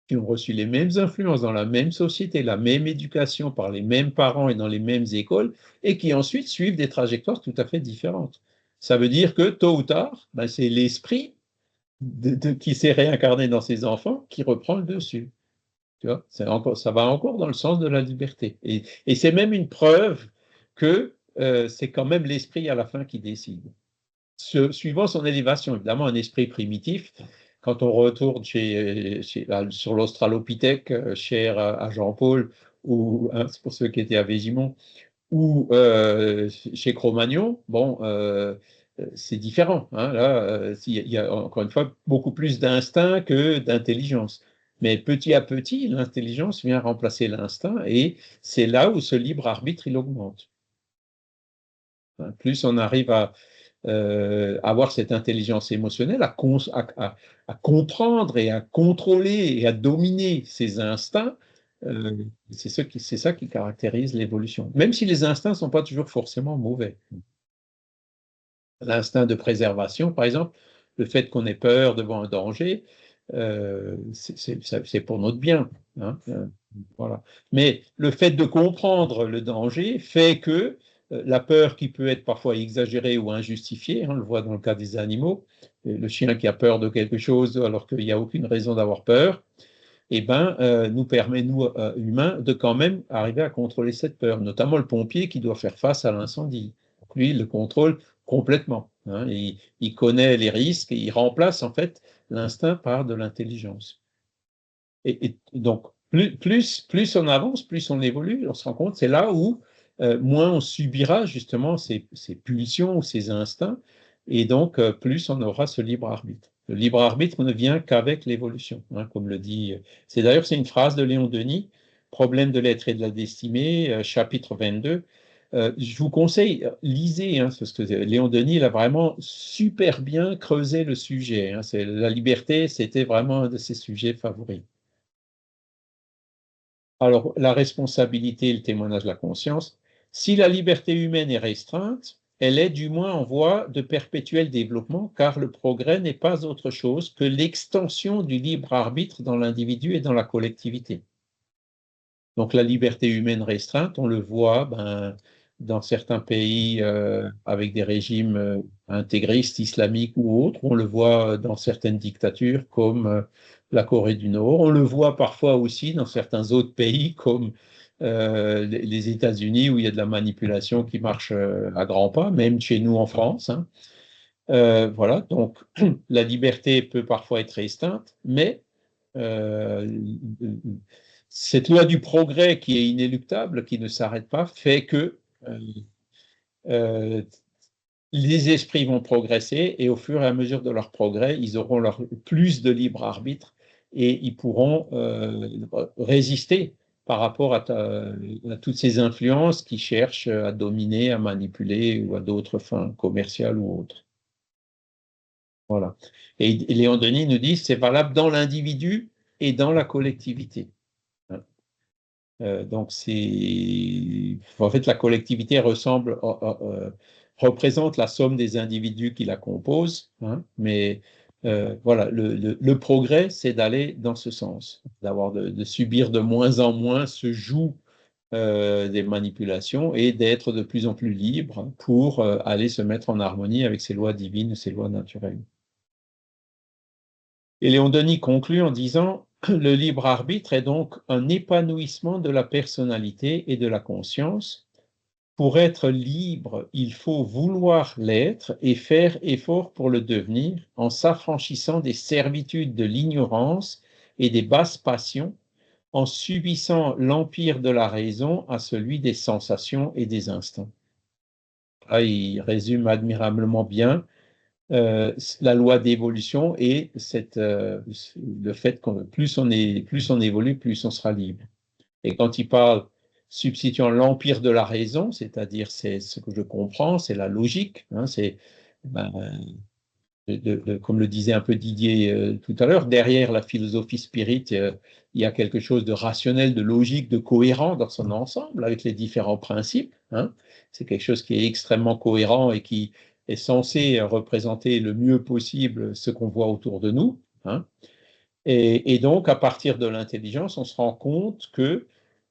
qui ont reçu les mêmes influences dans la même société, la même éducation par les mêmes parents et dans les mêmes écoles, et qui ensuite suivent des trajectoires tout à fait différentes. Ça veut dire que tôt ou tard, ben, c'est l'esprit qui s'est réincarné dans ces enfants qui reprend le dessus. Tu vois, ça va encore dans le sens de la liberté. Et c'est même une preuve que c'est quand même l'esprit à la fin qui décide. Suivant son élévation, évidemment, un esprit primitif, quand on retourne sur l'Australopithèque, cher à Jean-Paul, ou hein, c'est pour ceux qui étaient à Végimont, ou chez Cro-Magnon, bon, c'est différent, hein. Là, il y a encore une fois beaucoup plus d'instinct que d'intelligence. Mais petit à petit, l'intelligence vient remplacer l'instinct et c'est là où ce libre arbitre, il augmente. Plus on arrive à avoir cette intelligence émotionnelle, à comprendre et à contrôler et à dominer ses instincts, c'est ça qui caractérise l'évolution. Même si les instincts ne sont pas toujours forcément mauvais. L'instinct de préservation, par exemple, le fait qu'on ait peur devant un danger, c'est pour notre bien, hein, voilà. Mais le fait de comprendre le danger fait que la peur qui peut être parfois exagérée ou injustifiée, hein, on le voit dans le cas des animaux, le chien qui a peur de quelque chose alors qu'il n'y a aucune raison d'avoir peur, eh ben, nous permet, nous, humains, de quand même arriver à contrôler cette peur, notamment le pompier qui doit faire face à l'incendie. Lui, il le contrôle complètement, hein. Il connaît les risques et il remplace en fait l'instinct par de l'intelligence. Et donc, plus on avance, plus on évolue, on se rend compte, c'est là où moins on subira justement ces pulsions ou ces instincts, et donc plus on aura ce libre arbitre. Le libre arbitre ne vient qu'avec l'évolution, hein, comme le dit. C'est d'ailleurs une phrase de Léon Denis, Problème de l'être et de la destinée, chapitre 22. Je vous conseille, lisez, hein, parce que Léon Denis il a vraiment super bien creusé le sujet, hein. La liberté, c'était vraiment un de ses sujets favoris. Alors, la responsabilité et le témoignage de la conscience, si la liberté humaine est restreinte, elle est du moins en voie de perpétuel développement, car le progrès n'est pas autre chose que l'extension du libre arbitre dans l'individu et dans la collectivité. Donc la liberté humaine restreinte, on le voit dans certains pays avec des régimes intégristes, islamiques ou autres, on le voit dans certaines dictatures comme la Corée du Nord, on le voit parfois aussi dans certains autres pays comme les États-Unis où il y a de la manipulation qui marche à grands pas, même chez nous en France, hein. Voilà, donc la liberté peut parfois être restreinte, mais cette loi du progrès qui est inéluctable, qui ne s'arrête pas, fait que les esprits vont progresser et au fur et à mesure de leur progrès, ils auront plus de libre arbitre et ils pourront résister par rapport à toutes ces influences qui cherchent à dominer, à manipuler ou à d'autres fins commerciales ou autres. Voilà. Et Léon Denis nous dit c'est valable dans l'individu et dans la collectivité. Donc, en fait, la collectivité représente la somme des individus qui la composent, hein, mais voilà, le progrès, c'est d'aller dans ce sens, de subir de moins en moins ce joug des manipulations et d'être de plus en plus libre pour aller se mettre en harmonie avec ces lois divines, ces lois naturelles. Et Léon Denis conclut en disant « Le libre arbitre est donc un épanouissement de la personnalité et de la conscience. Pour être libre, il faut vouloir l'être et faire effort pour le devenir en s'affranchissant des servitudes de l'ignorance et des basses passions, en subissant l'empire de la raison à celui des sensations et des instincts. » Là, il résume admirablement bien la loi d'évolution et le fait que plus on évolue, plus on sera libre. Et quand il parle substituant l'empire de la raison, c'est-à-dire c'est ce que je comprends, c'est la logique, hein, c'est comme le disait un peu Didier tout à l'heure, derrière la philosophie spirit, il y a quelque chose de rationnel, de logique, de cohérent dans son ensemble avec les différents principes. Hein. C'est quelque chose qui est extrêmement cohérent et qui est censé représenter le mieux possible ce qu'on voit autour de nous. Hein. Et donc, à partir de l'intelligence, on se rend compte que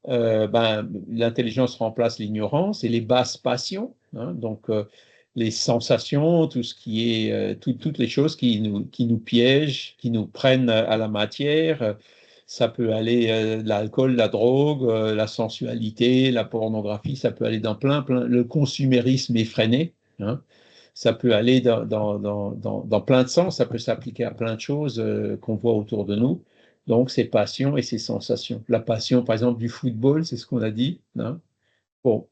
l'intelligence remplace l'ignorance et les basses passions. Hein, donc, les sensations, tout ce qui est, toutes les choses qui nous piègent, qui nous prennent à la matière. Ça peut aller l'alcool, la drogue, la sensualité, la pornographie, ça peut aller dans plein, le consumérisme effréné. Hein, ça peut aller dans plein de sens, ça peut s'appliquer à plein de choses qu'on voit autour de nous. Donc, ces passions et ces sensations. La passion, par exemple, du football, c'est ce qu'on a dit. Hein. Bon,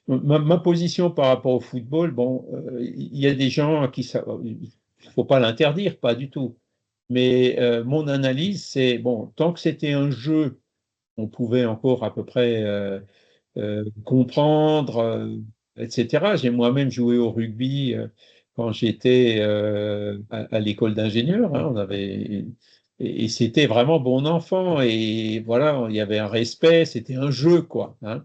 ma position par rapport au football, bon, il y a des gens il ne faut pas l'interdire, pas du tout. Mais mon analyse, c'est, bon, tant que c'était un jeu, on pouvait encore à peu près comprendre, etc. J'ai moi-même joué au rugby quand j'étais à l'école d'ingénieur. Hein, et c'était vraiment bon enfant. Et voilà, il y avait un respect, c'était un jeu, quoi. Hein.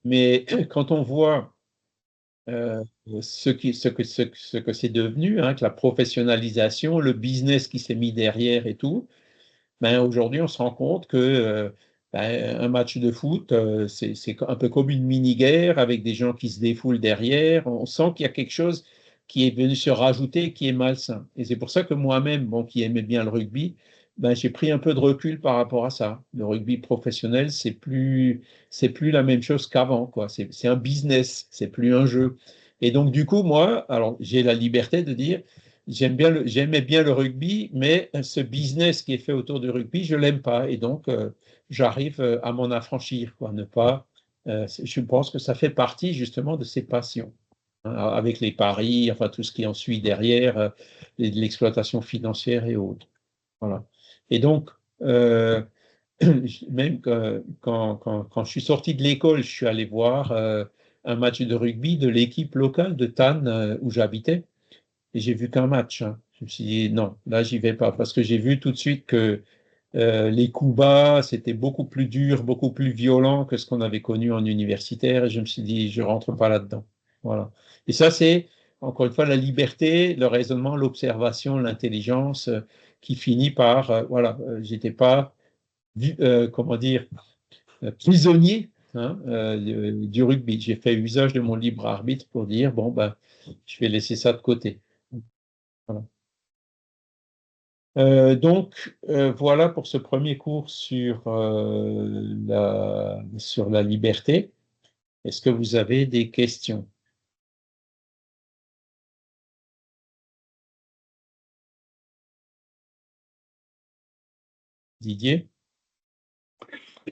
Mais quand on voit ce que c'est devenu, hein, que la professionnalisation, le business qui s'est mis derrière et tout, ben, aujourd'hui, on se rend compte que un match de foot, c'est un peu comme une mini-guerre avec des gens qui se défoulent derrière. On sent qu'il y a quelque chose qui est venu se rajouter, qui est malsain. Et c'est pour ça que moi-même, bon, qui aimais bien le rugby, ben, j'ai pris un peu de recul par rapport à ça. Le rugby professionnel, c'est plus la même chose qu'avant, quoi. C'est un business, c'est plus un jeu. Et donc, du coup, moi, alors, j'ai la liberté de dire, j'aimais bien le rugby, mais ce business qui est fait autour du rugby, je l'aime pas. Et donc, j'arrive à m'en affranchir, quoi. Ne pas, je pense que ça fait partie justement de ces passions, hein, avec les paris, enfin tout ce qui en suit derrière, l'exploitation financière et autres. Voilà. Et donc, même quand je suis sorti de l'école, je suis allé voir un match de rugby de l'équipe locale de Tannes où j'habitais. Et j'ai vu qu'un match. Hein. Je me suis dit, non, là, j'y vais pas. Parce que j'ai vu tout de suite que les coups bas, c'était beaucoup plus dur, beaucoup plus violent que ce qu'on avait connu en universitaire. Et je me suis dit, je rentre pas là-dedans. Voilà. Et ça, c'est, encore une fois, la liberté, le raisonnement, l'observation, l'intelligence qui finit par, voilà, j'étais pas, comment dire, prisonnier hein, du rugby. J'ai fait usage de mon libre arbitre pour dire, bon, ben, je vais laisser ça de côté. Voilà. Donc, voilà pour ce premier cours sur la liberté. Est-ce que vous avez des questions? Didier?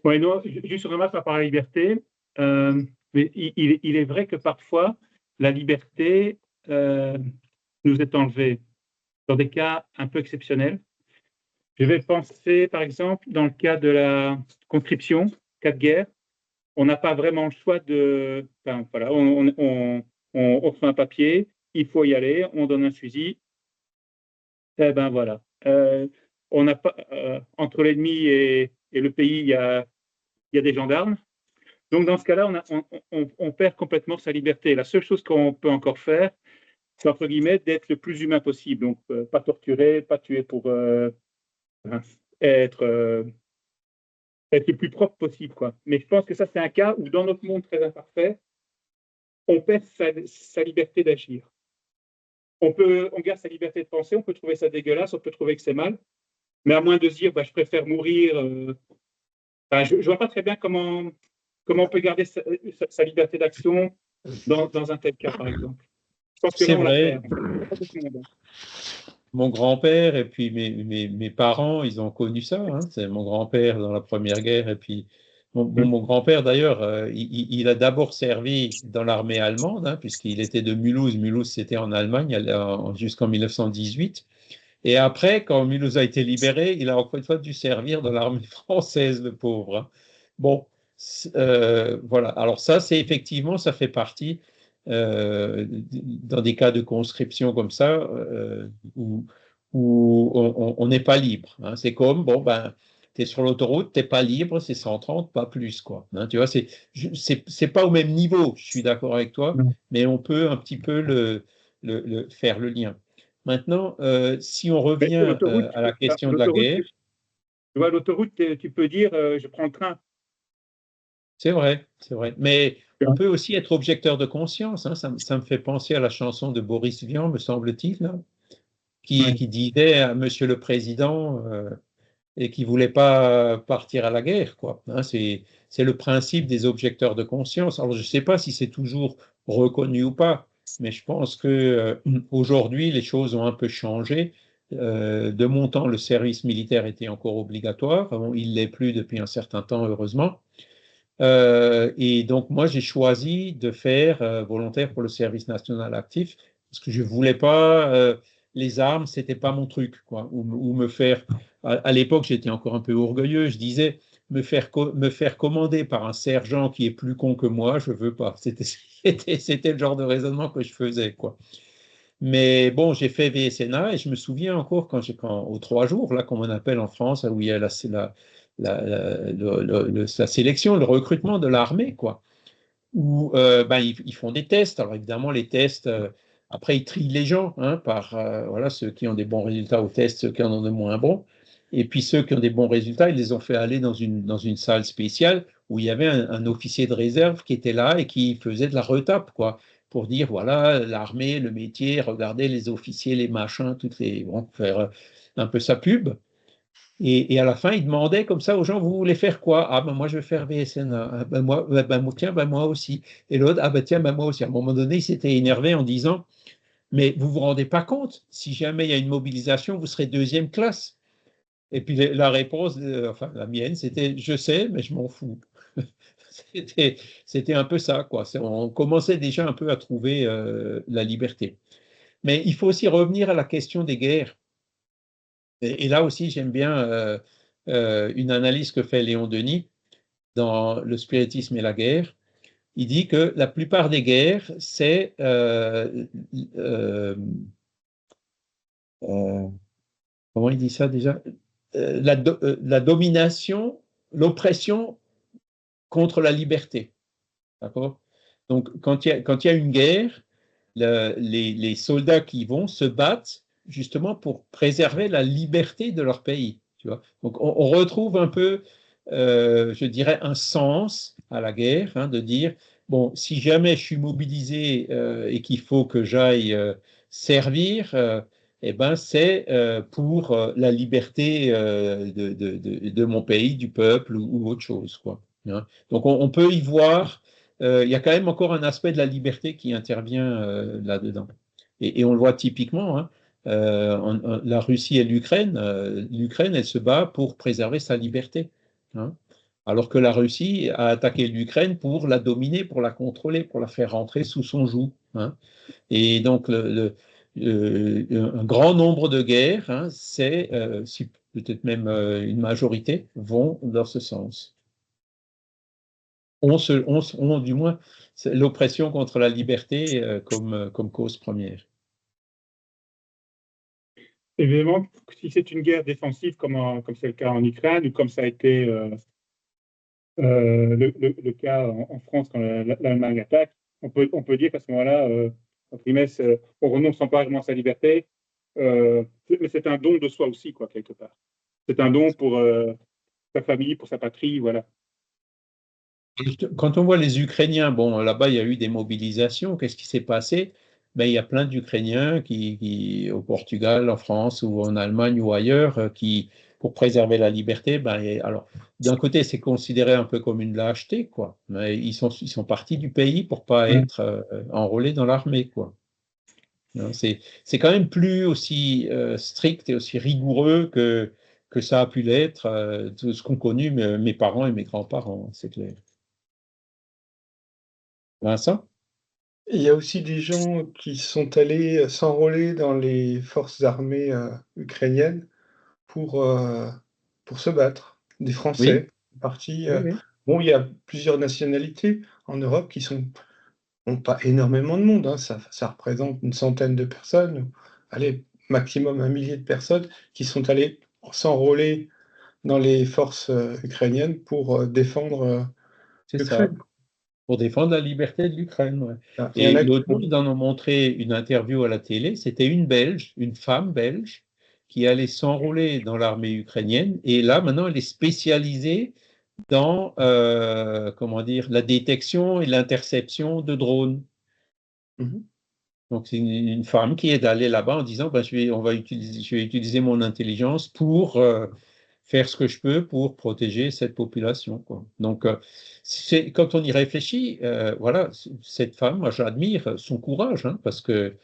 Oui, non, juste une remarque par rapport à la liberté. Mais il est vrai que parfois, la liberté nous est enlevée dans des cas un peu exceptionnels. Je vais penser, par exemple, dans le cas de la conscription, cas de guerre, on n'a pas vraiment le choix de... Enfin, voilà, on reçoit un papier, il faut y aller, on donne un fusil. Eh ben voilà. On n'a pas, entre l'ennemi et le pays, il y a des gendarmes. Donc, dans ce cas-là, on perd complètement sa liberté. La seule chose qu'on peut encore faire, c'est entre guillemets d'être le plus humain possible. Donc, pas torturer, pas tuer pour être le plus propre possible, quoi. Mais je pense que ça, c'est un cas où, dans notre monde très imparfait, on perd sa liberté d'agir. On garde sa liberté de penser, on peut trouver ça dégueulasse, on peut trouver que c'est mal, mais à moins de se dire, je préfère mourir. Je ne vois pas très bien comment on peut garder sa liberté d'action dans un tel cas, par exemple. Je pense que
C'est
là, on la
vrai.
perd.
Mon grand-père et puis mes parents, ils ont connu ça. Hein. C'est mon grand-père dans la Première Guerre et puis mon grand-père d'ailleurs, il a d'abord servi dans l'armée allemande, hein, puisqu'il était de Mulhouse. Mulhouse, c'était en Allemagne jusqu'en 1918. Et après, quand Mulhouse a été libéré, il a encore une fois dû servir dans l'armée française, le pauvre. Hein. Bon, voilà. Alors ça, c'est effectivement, ça fait partie dans des cas de conscription comme ça où on n'est pas libre. Hein. C'est comme, tu es sur l'autoroute, tu n'es pas libre, c'est 130, pas plus. Quoi. Hein, tu vois, c'est pas au même niveau, je suis d'accord avec toi, mais on peut un petit peu faire le lien. Maintenant, si on revient à la question de la guerre.
Tu vois, l'autoroute, tu peux dire, je prends le train.
C'est vrai, c'est vrai. Mais on peut aussi être objecteur de conscience. Hein. Ça me fait penser à la chanson de Boris Vian, me semble-t-il, là, qui disait à Monsieur le Président et qui ne voulait pas partir à la guerre. Quoi. Hein, c'est le principe des objecteurs de conscience. Alors, je ne sais pas si c'est toujours reconnu ou pas, mais je pense que aujourd'hui, les choses ont un peu changé. De mon temps, le service militaire était encore obligatoire. Bon, il ne l'est plus depuis un certain temps, heureusement. Et donc, moi, j'ai choisi de faire volontaire pour le service national actif parce que je ne voulais pas, les armes, ce n'était pas mon truc, quoi. Ou me faire, à l'époque, j'étais encore un peu orgueilleux, je disais, me faire commander par un sergent qui est plus con que moi, je ne veux pas. C'était le genre de raisonnement que je faisais, quoi. Mais bon, j'ai fait VSNA et je me souviens encore aux 3 jours, là, comme on appelle en France, où il y a la sélection, le recrutement de l'armée, quoi. Où ils font des tests. Alors évidemment, les tests, après, ils trient les gens hein, par voilà, ceux qui ont des bons résultats aux tests, ceux qui en ont de moins bons. Et puis ceux qui ont des bons résultats, ils les ont fait aller dans une salle spéciale où il y avait un officier de réserve qui était là et qui faisait de la retape, quoi, pour dire voilà, l'armée, le métier, regardez les officiers, les machins, faire un peu sa pub. Et à la fin, il demandait comme ça aux gens, vous voulez faire quoi? Ah ben moi je vais faire VSNA. Ah, ben moi, tiens, ben moi aussi. Et l'autre, ah ben tiens, ben moi aussi. À un moment donné, il s'était énervé en disant, mais vous vous rendez pas compte, si jamais il y a une mobilisation, vous serez 2e classe. Et puis la réponse, enfin la mienne, c'était, je sais, mais je m'en fous. C'était un peu ça, quoi. On commençait déjà un peu à trouver la liberté. Mais il faut aussi revenir à la question des guerres. Et là aussi, j'aime bien une analyse que fait Léon Denis dans Le spiritisme et la guerre. Il dit que la plupart des guerres, c'est comment il dit ça déjà? La domination, l'oppression contre la liberté. D'accord? Donc, quand il y a une guerre, les soldats qui vont se battent justement pour préserver la liberté de leur pays. Tu vois. Donc on retrouve un peu, je dirais, un sens à la guerre, hein, de dire, bon, si jamais je suis mobilisé et qu'il faut que j'aille servir, eh ben, c'est pour la liberté de mon pays, du peuple ou autre chose, quoi. Hein. Donc on peut y voir il y a quand même encore un aspect de la liberté qui intervient là-dedans. Et on le voit typiquement, hein, la Russie et l'Ukraine, l'Ukraine, elle se bat pour préserver sa liberté. Hein, alors que la Russie a attaqué l'Ukraine pour la dominer, pour la contrôler, pour la faire rentrer sous son joug. Hein. Et donc, un grand nombre de guerres, hein, si peut-être même une majorité, vont dans ce sens. Ont du moins l'oppression contre la liberté comme cause première.
Évidemment, si c'est une guerre défensive comme c'est le cas en Ukraine ou comme ça a été le cas en France quand l'Allemagne attaque, on peut dire qu'à ce moment-là, Entre guillemets, on renonce temporairement à sa liberté, mais c'est un don de soi aussi, quoi, quelque part. C'est un don pour sa famille, pour sa patrie, voilà.
Quand on voit les Ukrainiens, bon, là-bas, il y a eu des mobilisations. Qu'est-ce qui s'est passé? Ben, il y a plein d'Ukrainiens au Portugal, en France ou en Allemagne ou ailleurs, qui, pour préserver la liberté, ben, alors, d'un côté, c'est considéré un peu comme une lâcheté, quoi. Mais ils sont partis du pays pour pas être enrôlés dans l'armée, quoi. Hein, c'est quand même plus aussi strict et aussi rigoureux que ça a pu l'être, tout ce qu'ont connu mes parents et mes grands-parents, c'est clair. Vincent?
Il y a aussi des gens qui sont allés s'enrôler dans les forces armées ukrainiennes pour, pour se battre. Des
Oui,
Français partis.
oui, oui.
Bon, il y a plusieurs nationalités en Europe qui n'ont pas énormément de monde, hein, ça représente une centaine de personnes, ou allez, maximum 1 millier de personnes qui sont allées s'enrôler dans les forces ukrainiennes pour défendre
C'est ça,
l'Ukraine.
pour défendre la liberté de l'Ukraine. Ouais.
Il y en
Et
a qui
l'autre jour, ils en ont montré une interview à la télé. C'était une Belge, une femme belge, qui allait s'enrôler dans l'armée ukrainienne. Et là, maintenant, elle est spécialisée dans comment dire, la détection et l'interception de drones.
Mmh.
Donc, c'est une femme qui est allée là-bas en disant ben, je vais utiliser mon intelligence pour faire ce que je peux pour protéger cette population, quoi. Donc, quand on y réfléchit, voilà, cette femme, moi, j'admire son courage, hein, parce que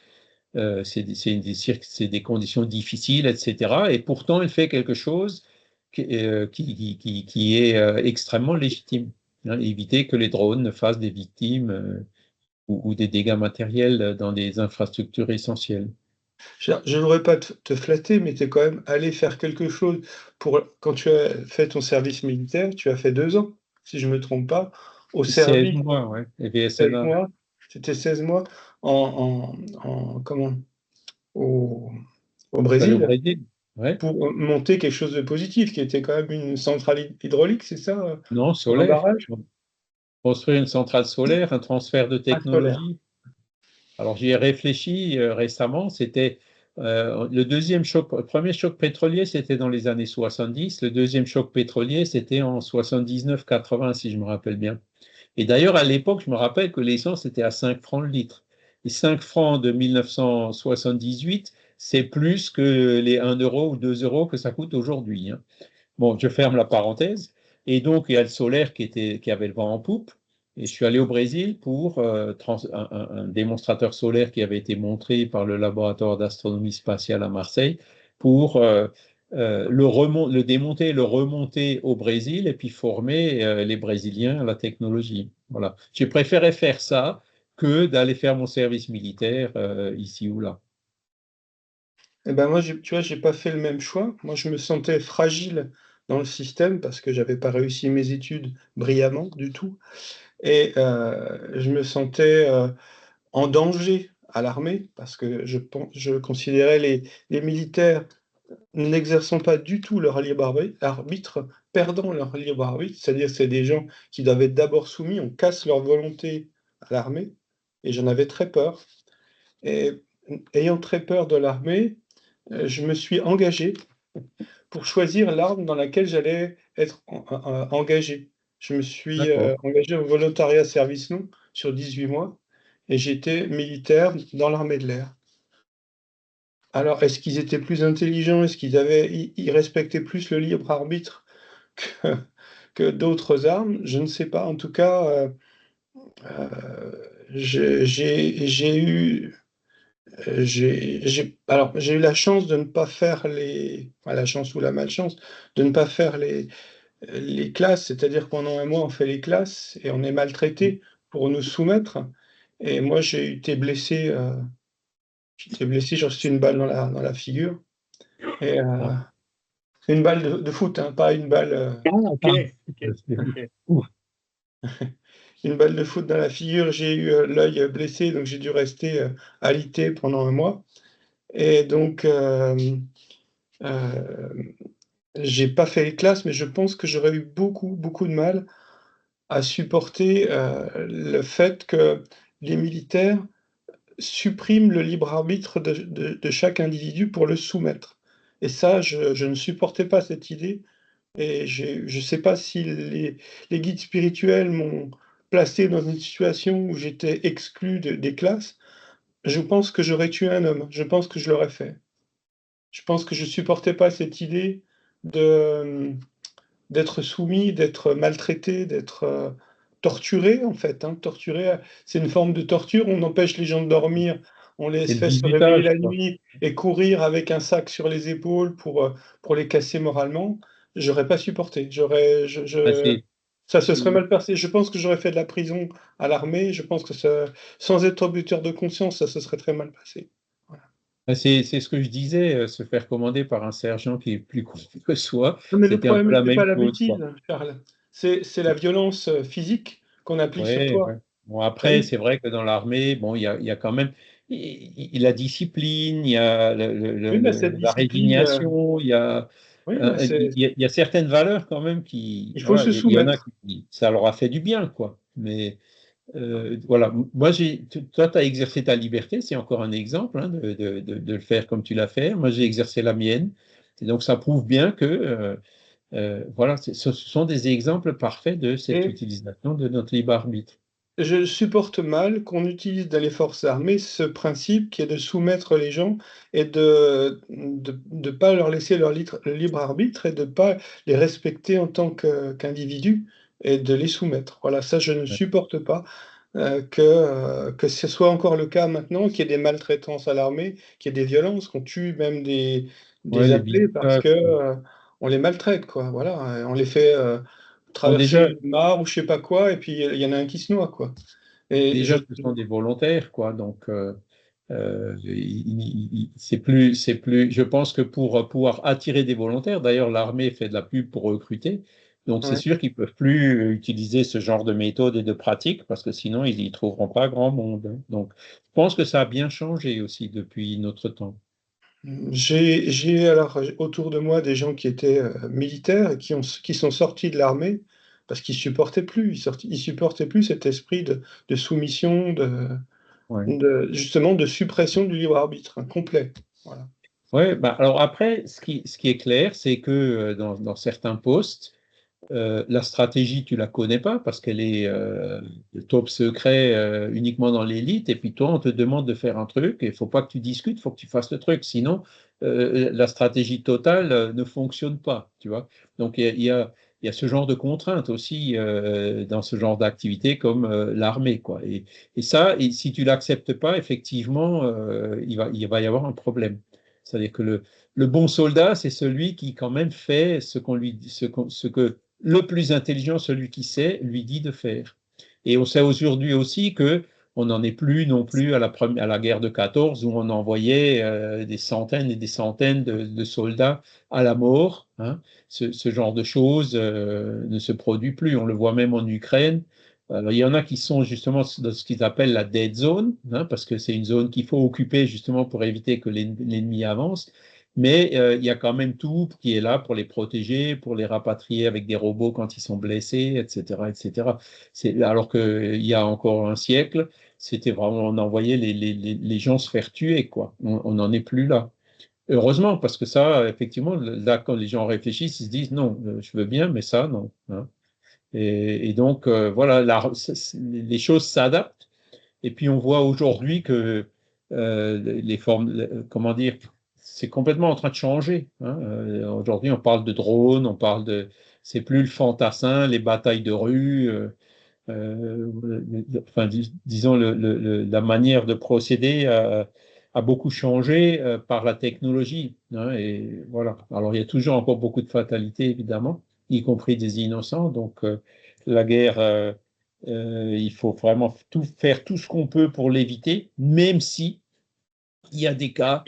c'est des conditions difficiles, etc. Et pourtant, elle fait quelque chose qui est extrêmement légitime, hein, éviter que les drones ne fassent des victimes ou des dégâts matériels dans des infrastructures essentielles.
Je ne voudrais pas te flatter, mais tu es quand même allé faire quelque chose quand tu as fait ton service militaire, tu as fait 2 ans, si je ne me trompe pas, au
16
service,
mois, ouais, et
16
VSNA.
mois, c'était 16 mois comment? Au au
Je suis allé au
Brésil,
Brésil. Ouais.
pour monter quelque chose de positif, qui était quand même une centrale hydraulique, c'est ça?
Non,
Ou un
solaire.
barrage?
Construire une centrale solaire, un transfert de
Ah, solaire.
technologie. Alors j'y ai réfléchi récemment. C'était le premier choc pétrolier, c'était dans les années 70. Le deuxième choc pétrolier, c'était en 79-80, si je me rappelle bien. Et d'ailleurs, à l'époque, je me rappelle que l'essence était à 5 francs le litre. Et 5 francs de 1978, c'est plus que les 1 euro ou 2 euros que ça coûte aujourd'hui, hein. Bon, je ferme la parenthèse. Et donc, il y a le solaire qui avait le vent en poupe. Et je suis allé au Brésil pour un démonstrateur solaire qui avait été montré par le laboratoire d'astronomie spatiale à Marseille pour le démonter, le remonter au Brésil et puis former les Brésiliens à la technologie. Voilà. J'ai préféré faire ça que d'aller faire mon service militaire ici ou là.
Eh ben, moi, tu vois, j'ai pas fait le même choix. Moi, je me sentais fragile dans le système parce que j'avais pas réussi mes études brillamment du tout et je me sentais, en danger à l'armée parce que je considérais les militaires n'exerçant pas du tout leur libre arbitre, perdant leur libre arbitre. C'est-à-dire, c'est des gens qui doivent être d'abord soumis, on casse leur volonté à l'armée et j'en avais très peur et ayant très peur de l'armée, je me suis engagé pour choisir l'arme dans laquelle j'allais être engagé. Je me suis,
D'accord.
engagé au volontariat service long sur 18 mois et j'étais militaire dans l'armée de l'air. Alors, est-ce qu'ils étaient plus intelligents? Est-ce qu'ils respectaient plus le libre arbitre que que d'autres armes? Je ne sais pas. En tout cas, j'ai eu, j'ai eu la chance de ne pas faire la chance ou la malchance, de ne pas faire les classes. C'est-à-dire que pendant 1 mois, on fait les classes et on est maltraité pour nous soumettre et moi, j'étais blessé, j'ai reçu une balle dans la figure et une balle de foot, hein, pas une balle,
Ah, ok, ok, ok.
Ouf.
une balle de foot dans la figure. J'ai eu, l'œil blessé, donc j'ai dû rester, alité pendant 1 mois et donc j'ai pas fait les classes, mais je pense que j'aurais eu beaucoup, beaucoup de mal à supporter, le fait que les militaires supprime le libre arbitre de chaque individu pour le soumettre. Et ça, je ne supportais pas cette idée. Et je ne sais pas si les guides spirituels m'ont placé dans une situation où j'étais exclu des classes. Je pense que j'aurais tué un homme. Je pense que je l'aurais fait. Je pense que je supportais pas cette idée d'être soumis, d'être maltraité, d'être torturé, en fait, hein. Torturé, c'est une forme de torture. On empêche les gens de dormir, on les
C'est le
fait se réveiller
bizutage,
la
quoi.
nuit et courir avec un sac sur les épaules pour les casser moralement. J'aurais pas supporté.
Ah, c'est
Ça se serait mal passé. Je pense que j'aurais fait de la prison à l'armée. Je pense que ça, sans être buteur de conscience, ça se serait très mal passé. Voilà.
c'est ce que je disais, se faire commander par un sergent qui est plus con que soi,
Non, mais le
c'était un peu
problème,
la
c'est pas
même
la
chose, quoi.
bêtise, Charles. C'est la violence physique qu'on applique sur
Ouais,
toi.
ouais. Bon,
Ah
après,
oui,
c'est vrai que dans l'armée, bon, il y a quand même la discipline, il y a
oui, mais cette
la
discipline,
résignation,
oui, mais
il y a certaines valeurs quand même qui,
il faut
voilà,
se
il y en a
soumettre.
qui, ça leur a fait du bien, quoi. Mais voilà, moi, toi, tu as exercé ta liberté, c'est encore un exemple hein, de le faire comme tu l'as fait. Moi, j'ai exercé la mienne. Et donc, ça prouve bien que, voilà, ce sont des exemples parfaits de cette
Et
utilisation de notre libre arbitre.
je supporte mal qu'on utilise dans les forces armées ce principe qui est de soumettre les gens et de pas leur laisser leur libre arbitre et de pas les respecter en tant qu'individus et de les soumettre. Voilà, ça je ne
Ouais.
supporte pas, que ce soit encore le cas maintenant, qu'il y ait des maltraitances à l'armée, qu'il y ait des violences, qu'on tue même
Ouais,
des
les
appelés parce
bizutage.
que, on les maltraite quoi, voilà, on les fait,
Bon,
traverser une mare ou je sais pas quoi et puis il y en a un qui se noie quoi. Et je
déjà, ce sont des volontaires, quoi. Donc, c'est plus. Je pense que pour pouvoir attirer des volontaires, d'ailleurs, l'armée fait de la pub pour recruter. Donc, c'est
ouais.
sûr qu'ils ne peuvent plus utiliser ce genre de méthode et de pratique parce que sinon, ils n'y trouveront pas grand monde, hein. Donc, je pense que ça a bien changé aussi depuis notre temps.
J'ai alors autour de moi des gens qui étaient, militaires et qui sont sortis de l'armée parce qu'ils supportaient plus. Ils supportaient plus cet esprit de soumission,
Ouais.
justement de suppression du libre arbitre, hein, complet. Voilà.
Ouais, bah, alors après, ce qui est clair, c'est que dans certains postes, la stratégie, tu la connais pas parce qu'elle est top secret uniquement dans l'élite. Et puis toi, on te demande de faire un truc et il faut pas que tu discutes, il faut que tu fasses le truc. Sinon, la stratégie totale ne fonctionne pas, tu vois. Donc il y a ce genre de contraintes aussi dans ce genre d'activité comme l'armée, quoi. Et ça, et si tu l'acceptes pas, effectivement, il va y avoir un problème. C'est-à-dire que le bon soldat, c'est celui qui quand même fait ce que le plus intelligent, celui qui sait, lui dit de faire. Et on sait aujourd'hui aussi que on n'en est plus non plus à la guerre de 14 où on envoyait des centaines et des centaines de soldats à la mort, hein. Ce genre de choses ne se produit plus. On le voit même en Ukraine. Alors, il y en a qui sont justement dans ce qu'ils appellent la dead zone, hein, parce que c'est une zone qu'il faut occuper justement pour éviter que l'ennemi avance. Mais il y a quand même tout qui est là pour les protéger, pour les rapatrier avec des robots quand ils sont blessés, etc., etc. Alors qu'il y a encore un siècle, c'était vraiment, on envoyait les gens se faire tuer, quoi. On n'en est plus là. Heureusement, parce que ça, effectivement, là, quand les gens réfléchissent, ils se disent non, je veux bien, mais ça, non, hein. Et donc, voilà, les choses s'adaptent. Et puis on voit aujourd'hui que les formes, comment dire, c'est complètement en train de changer, hein. Aujourd'hui, on parle de drones, on parle de, c'est plus le fantassin, les batailles de rue. Enfin, disons, la manière de procéder a beaucoup changé par la technologie, hein, et voilà. Alors, il y a toujours encore beaucoup de fatalités, évidemment, y compris des innocents. Donc, la guerre, il faut vraiment faire tout ce qu'on peut pour l'éviter, même si il y a des cas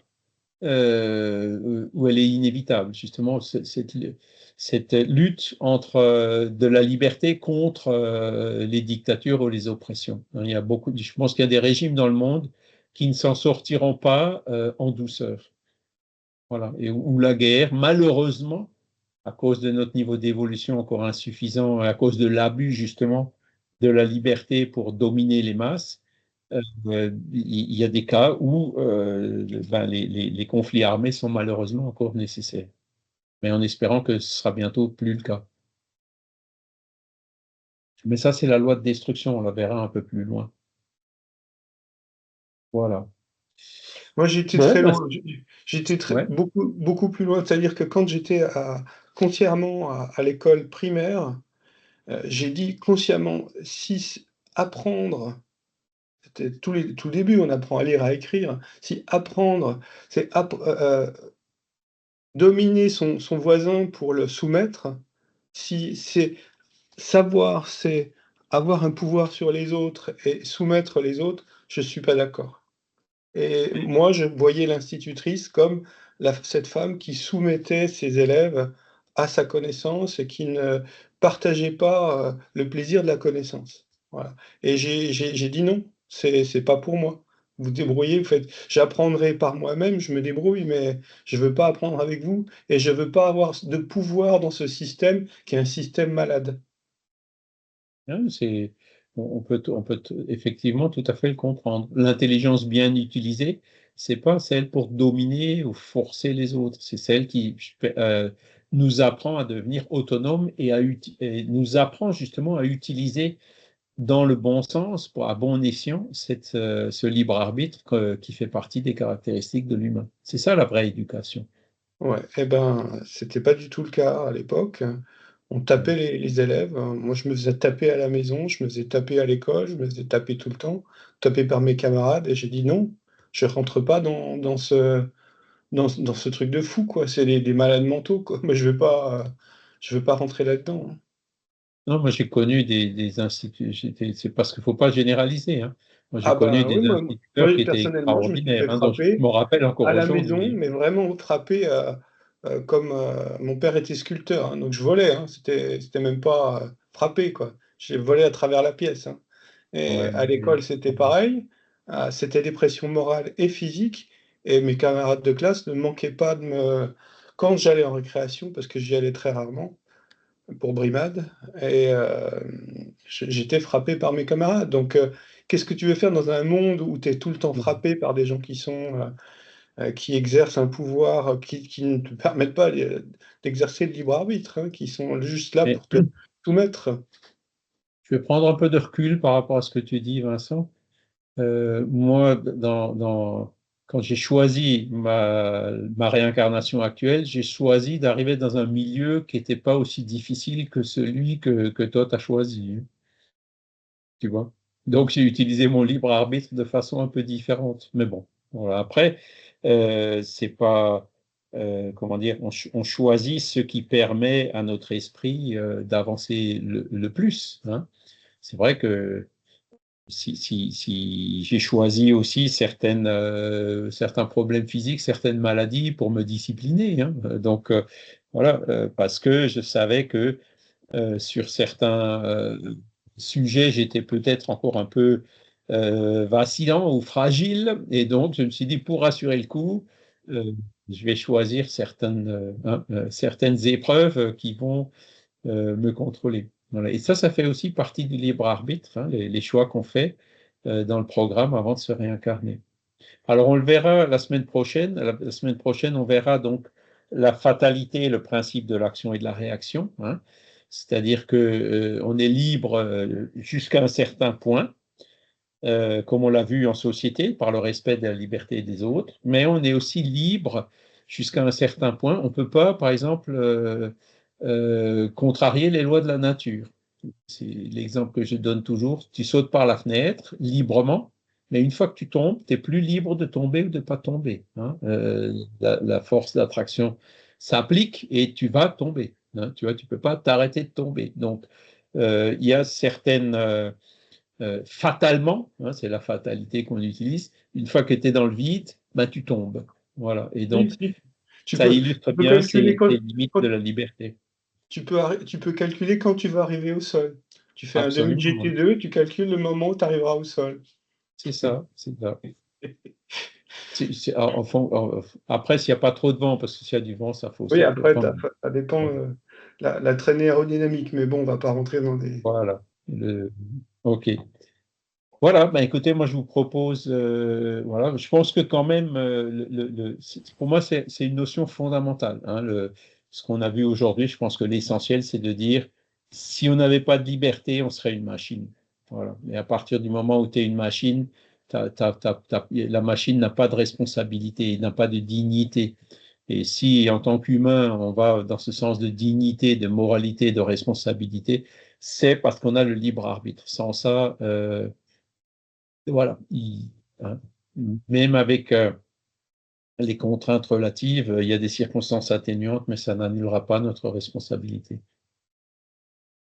où elle est inévitable. Justement, cette lutte entre de la liberté contre les dictatures ou les oppressions. Il y a beaucoup, je pense qu'il y a des régimes dans le monde qui ne s'en sortiront pas en douceur. Voilà. Et où la guerre, malheureusement, à cause de notre niveau d'évolution encore insuffisant, à cause de l'abus justement de la liberté pour dominer les masses, il y a des cas où les conflits armés sont malheureusement encore nécessaires. Mais en espérant que ce sera bientôt plus le cas. Mais ça, c'est la loi de destruction, on la verra un peu plus loin. Voilà.
Moi, j'étais
Bon,
très
bah,
loin. J'étais
ouais.
beaucoup plus loin. C'est-à-dire que quand j'étais consciemment à l'école primaire, j'ai dit consciemment, si apprendre, c'était tout le début, on apprend à lire, à écrire. Si apprendre, c'est dominer son voisin pour le soumettre, si c'est savoir, c'est avoir un pouvoir sur les autres et soumettre les autres, je suis pas d'accord. Et moi, je voyais l'institutrice comme cette femme qui soumettait ses élèves à sa connaissance et qui ne partageait pas, le plaisir de la connaissance. Voilà. Et j'ai dit: «Non, c'est pas pour moi. Vous débrouillez, vous faites j'apprendrai par moi-même, je me débrouille, mais je veux pas apprendre avec vous et je veux pas avoir de pouvoir dans ce système qui est un système malade».
Hein, on peut effectivement tout à fait le comprendre. L'intelligence bien utilisée, c'est pas celle pour dominer ou forcer les autres, c'est celle qui nous apprend à devenir autonomes et nous apprend justement à utiliser dans le bon sens, à bon escient, ce libre arbitre qui fait partie des caractéristiques de l'humain. C'est ça la vraie éducation.
Ouais, et ben, c'était pas du tout le cas à l'époque. On tapait les élèves. Moi, je me faisais taper à la maison, je me faisais taper à l'école, je me faisais taper tout le temps, taper par mes camarades et j'ai dit: «Non, je rentre pas dans ce truc de fou, quoi. C'est des malades mentaux, quoi. Moi, je veux pas rentrer là-dedans, hein».
Non, moi j'ai connu des instituts, c'est parce qu'il ne faut pas généraliser, hein. Moi j'ai
Ah
connu
bah, oui,
des instituteurs qui étaient
personnellement, je me suis
extraordinaires,
fait
hein, dont je
frapper
me rappelle encore
à la maison,
aujourd'hui.
mais vraiment frapper, comme, mon père était sculpteur, hein, donc je volais, hein. C'était même pas, frapper, quoi. J'ai volé à travers la pièce, hein. Et
Ouais,
à l'école, c'était pareil. C'était des pressions morales et physiques et mes camarades de classe ne manquaient pas de me quand j'allais en récréation, parce que j'y allais très rarement pour brimade et j'étais frappé par mes camarades. Donc qu'est-ce que tu veux faire dans un monde où tu es tout le temps frappé par des gens qui sont, qui exercent un pouvoir, qui ne te permettent pas d'exercer le libre arbitre, hein, qui sont juste là
mais
pour te soumettre?
je vais prendre un peu de recul par rapport à ce que tu dis, Vincent. Moi, quand j'ai choisi ma réincarnation actuelle, j'ai choisi d'arriver dans un milieu qui n'était pas aussi difficile que celui que toi tu as choisi, hein, tu vois. Donc j'ai utilisé mon libre arbitre de façon un peu différente. Mais bon, voilà. Après, c'est pas, comment dire, on choisit ce qui permet à notre esprit d'avancer le plus, hein. C'est vrai que si j'ai choisi aussi certains problèmes physiques, certaines maladies pour me discipliner, hein. Donc, voilà, parce que je savais que sur certains sujets, j'étais peut-être encore un peu vacillant ou fragile, et donc je me suis dit, pour assurer le coup, euh, je vais choisir certaines épreuves qui vont me contrôler. Voilà. Et ça fait aussi partie du libre arbitre, hein, les choix qu'on fait dans le programme avant de se réincarner. Alors, on le verra la semaine prochaine. La semaine prochaine, on verra donc la fatalité, le principe de l'action et de la réaction, hein. C'est-à-dire que on est libre jusqu'à un certain point, comme on l'a vu en société, par le respect de la liberté des autres, mais on est aussi libre jusqu'à un certain point. On ne peut pas, par exemple, contrarier les lois de la nature. C'est l'exemple que je donne toujours. Tu sautes par la fenêtre librement, mais une fois que tu tombes, tu n'es plus libre de tomber ou de ne pas tomber, hein. La force d'attraction s'applique et tu vas tomber, hein. Tu vois, tu ne peux pas t'arrêter de tomber. Donc, il y a fatalement, hein, c'est la fatalité qu'on utilise, une fois que tu es dans le vide, ben, tu tombes. Voilà. Et
Si,
donc,
si.
ça illustre
Tu peux
bien
calculer
ces limites
quand
de la liberté.
tu peux calculer quand tu vas arriver au sol. Tu fais un demi
Absolument.
GT2, tu calcules le moment où tu arriveras au sol.
C'est ça, c'est ça. Après, s'il n'y a pas trop de vent, parce que s'il y a du vent, ça
Oui,
fausse
après,
pas mal.
ça dépend, la traînée aérodynamique, mais bon, on va pas rentrer dans des.
Voilà. OK. Voilà, ben écoutez, moi je vous propose, voilà, je pense que quand même, pour moi c'est une notion fondamentale. Hein, ce qu'on a vu aujourd'hui, je pense que l'essentiel c'est de dire, si on n'avait pas de liberté, on serait une machine. Voilà. Et à partir du moment où tu es une machine, la machine n'a pas de responsabilité, n'a pas de dignité. Et si en tant qu'humain, on va dans ce sens de dignité, de moralité, de responsabilité, c'est parce qu'on a le libre arbitre. Sans ça, voilà, hein, même avec les contraintes relatives, il y a des circonstances atténuantes, mais ça n'annulera pas notre responsabilité.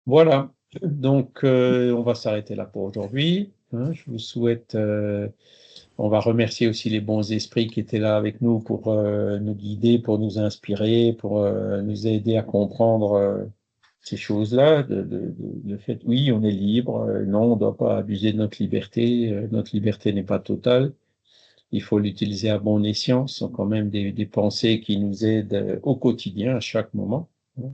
Voilà, donc on va s'arrêter là pour aujourd'hui. Hein, je vous souhaite, on va remercier aussi les bons esprits qui étaient là avec nous pour nous guider, pour nous inspirer, pour nous aider à comprendre ces choses-là, le fait, oui, on est libre, non, on ne doit pas abuser de notre liberté n'est pas totale, il faut l'utiliser à bon escient, ce sont quand même des pensées qui nous aident au quotidien, à chaque moment, hein,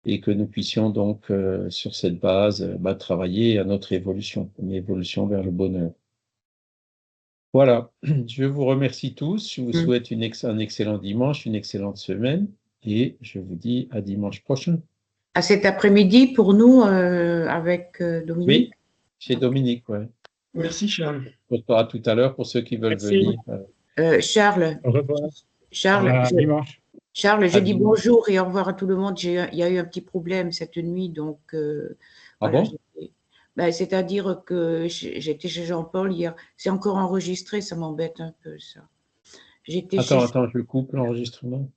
et que nous puissions donc, sur cette base, travailler à notre évolution, une évolution vers le bonheur. Voilà, je vous remercie tous, je vous souhaite un excellent dimanche, une excellente semaine, et je vous dis à dimanche prochain.
À cet après-midi pour nous avec Dominique.
Oui, chez Dominique, ouais.
Merci, Charles.
On se verra tout à l'heure pour ceux qui veulent
Merci.
venir.
Charles,
Au revoir.
Charles,
À dimanche.
Charles, je
À
dis
dimanche.
bonjour et au revoir à tout le monde. Il y a eu un petit problème cette nuit, donc
Ah
voilà,
bon?
ben, c'est-à-dire que j'étais chez Jean-Paul hier. C'est encore enregistré, ça m'embête un peu ça. J'étais chez
Attends, je coupe l'enregistrement.